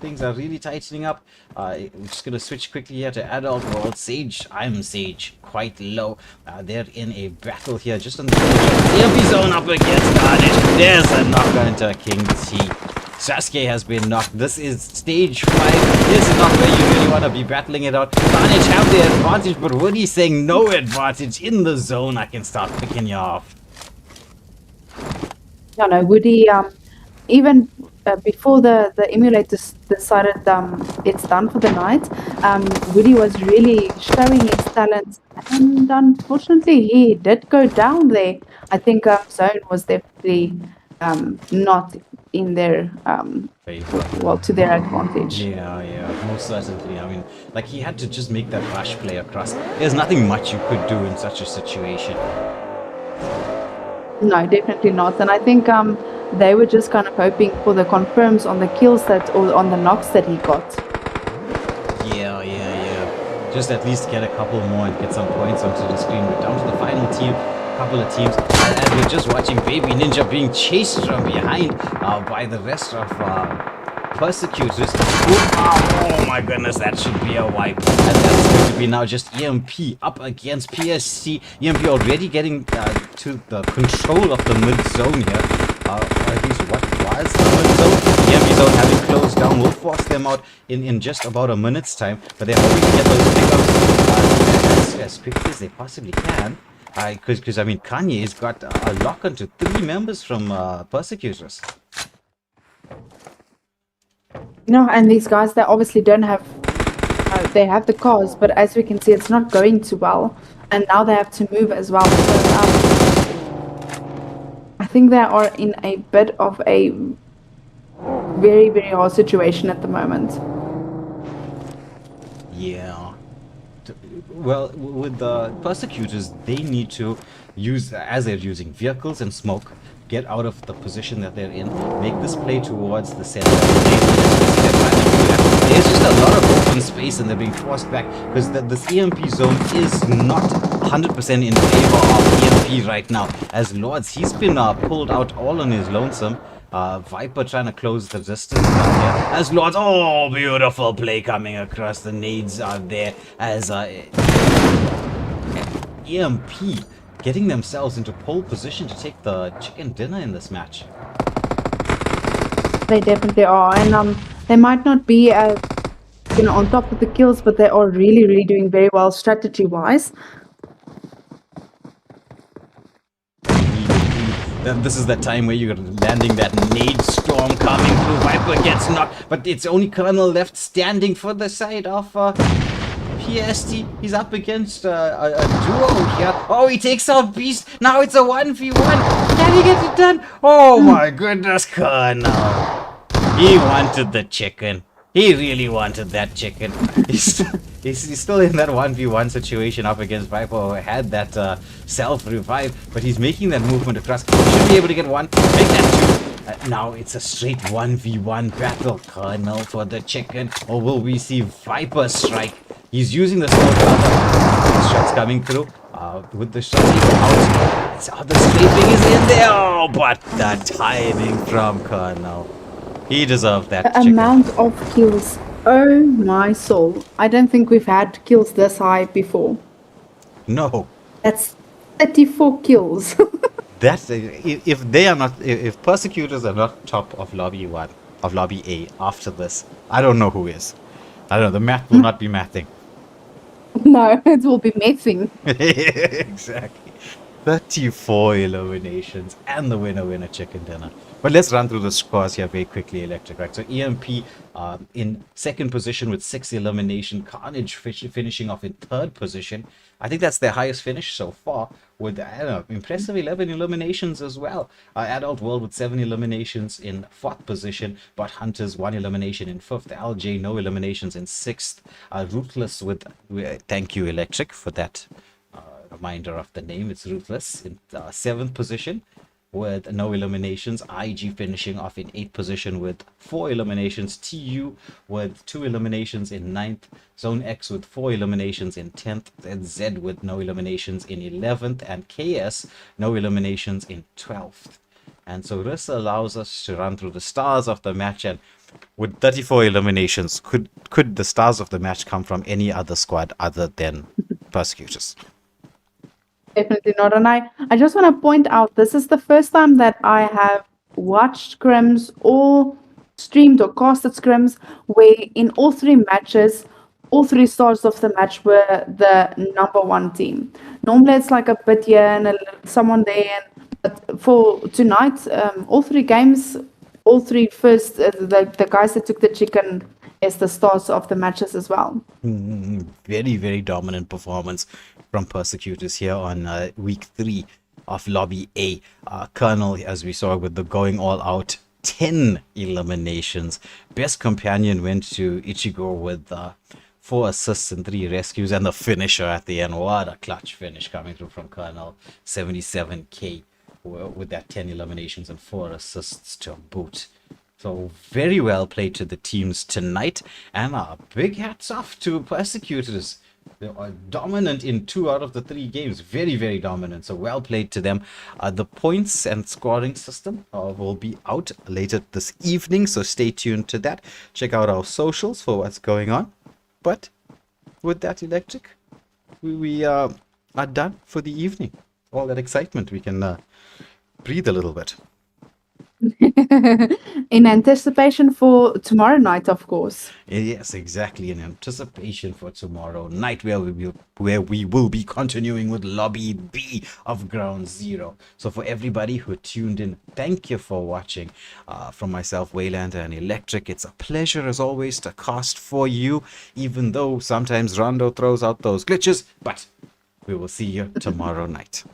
Things are really tightening up. I'm just gonna switch quickly here to adult world. Sage, I'm Sage, quite low. They're in a battle here, just on the MP zone up against Carnage. There's a knocker into King T. Sasuke has been knocked. This is stage 5. This is not where you really want to be battling it out. Carnage have the advantage, but Woody's saying no advantage. In the zone, I can start picking you off. No, Woody, even before the emulator decided it's done for the night, Woody was really showing his talents, and unfortunately he did go down there. I think Zone was definitely not in their well, to their advantage. Yeah, most certainly. I mean, like, he had to just make that rush play across. There's nothing much you could do in such a situation. No, definitely not. And I think they were just kind of hoping for the confirms on the kills or on the knocks that he got. Yeah. Just at least get a couple more and get some points onto the screen. We're down to the final team, couple of teams, and we're just watching Baby Ninja being chased from behind by the rest of persecutors. Oh my goodness, that should be a wipe. And that's going to be now just EMP up against PSC. EMP already getting to the control of the mid zone here. Or at least what was the mid zone. EMP zone having closed down will force them out in just about a minute's time. But they're hoping to get those pickups as quickly as they possibly can. Because I mean, Kanye has got a lock onto 3 members from persecutors. And these guys, they obviously don't have, they have the cars, but as we can see, it's not going too well. And now they have to move as well. So, I think they are in a bit of a very, very hard situation at the moment. Yeah. Well, with the persecutors, they need to use, as they're using vehicles and smoke, get out of the position that they're in, make this play towards the center. There's just a lot of open space and they're being forced back because this EMP zone is not 100% in favor of EMP right now. As Lords, he's been pulled out all on his lonesome. Viper trying to close the distance down here. As Lords, oh, beautiful play coming across. The nades are there as EMP getting themselves into pole position to take the chicken dinner in this match. They definitely are, and they might not be on top of the kills, but they are really, really doing very well strategy-wise. This is the time where you're landing that nade storm coming through. Viper gets knocked, but it's only Colonel left standing for the side of PST. He's up against a duo here. Oh, he takes out Beast. Now it's a 1v1. Can he get it done? Oh my goodness, Colonel. He wanted the chicken. He really wanted that chicken. He's still in that 1v1 situation up against Viper, who had that self-revive, but he's making that movement across. He should be able to get one, make that 2. Now it's a straight 1v1 battle. Colonel for the chicken, or will we see Viper strike? He's using the smoke cover. Shots coming through. With the shot out. The strafing is in there. Oh, but the timing from Colonel. He deserved that The chicken. amount of kills. Oh my soul. I don't think we've had kills this high before. No. That's 34 kills. That's if they are not, if persecutors are not top of lobby 1, of lobby A after this, I don't know who is. I don't know, the math will not be mathing. No, it will be messing. Exactly. 34 eliminations and the winner chicken dinner. But let's run through the scores here very quickly, Electric, right? So EMP in second position with 6 elimination. Carnage finishing off in third position. I think that's their highest finish so far with, I don't know, impressive 11 eliminations as well. Adult World with 7 eliminations in fourth position. But Hunters 1 elimination in fifth. LJ no eliminations in sixth. Ruthless with, thank you Electric for that reminder of the name. It's Ruthless in seventh position with no eliminations. IG finishing off in 8th position with 4 eliminations. TU with 2 eliminations in ninth. Zone X with 4 eliminations in 10th. Z with no eliminations in 11th. And KS no eliminations in 12th. And so this allows us to run through the stars of the match. And with 34 eliminations, could the stars of the match come from any other squad other than Persecutors? Definitely not. And I just want to point out, this is the first time that I have watched scrims or streamed or casted scrims where in all 3 matches, all 3 stars of the match were the number 1 team. Normally it's like a bit here and someone there. But for tonight, all 3 games, all 3 first, the guys that took the chicken is the stars of the matches as well. Very, very dominant performance from Persecutors here on week 3 of Lobby A. Colonel, as we saw with the going all out, 10 eliminations. Best companion went to Ichigo with 4 assists and 3 rescues, and the finisher at the end. What a clutch finish coming through from Colonel. 77k with that 10 eliminations and 4 assists to boot. So very well played to the teams tonight, and big hats off to Persecutors. They are dominant in 2 out of the 3 games. Very, very dominant. So well played to them. The points and scoring system will be out later this evening, so stay tuned to that. Check out our socials for what's going on. But with that, Electric, we are done for the evening. All that excitement, we can breathe a little bit. In anticipation for tomorrow night, of course. Yes, exactly. In anticipation for tomorrow night, where we will be continuing with Lobby B of Ground Zero. So for everybody who tuned in, thank you for watching. From myself, Waylander and Electric, it's a pleasure as always to cast for you, even though sometimes Rondo throws out those glitches. But we will see you tomorrow night.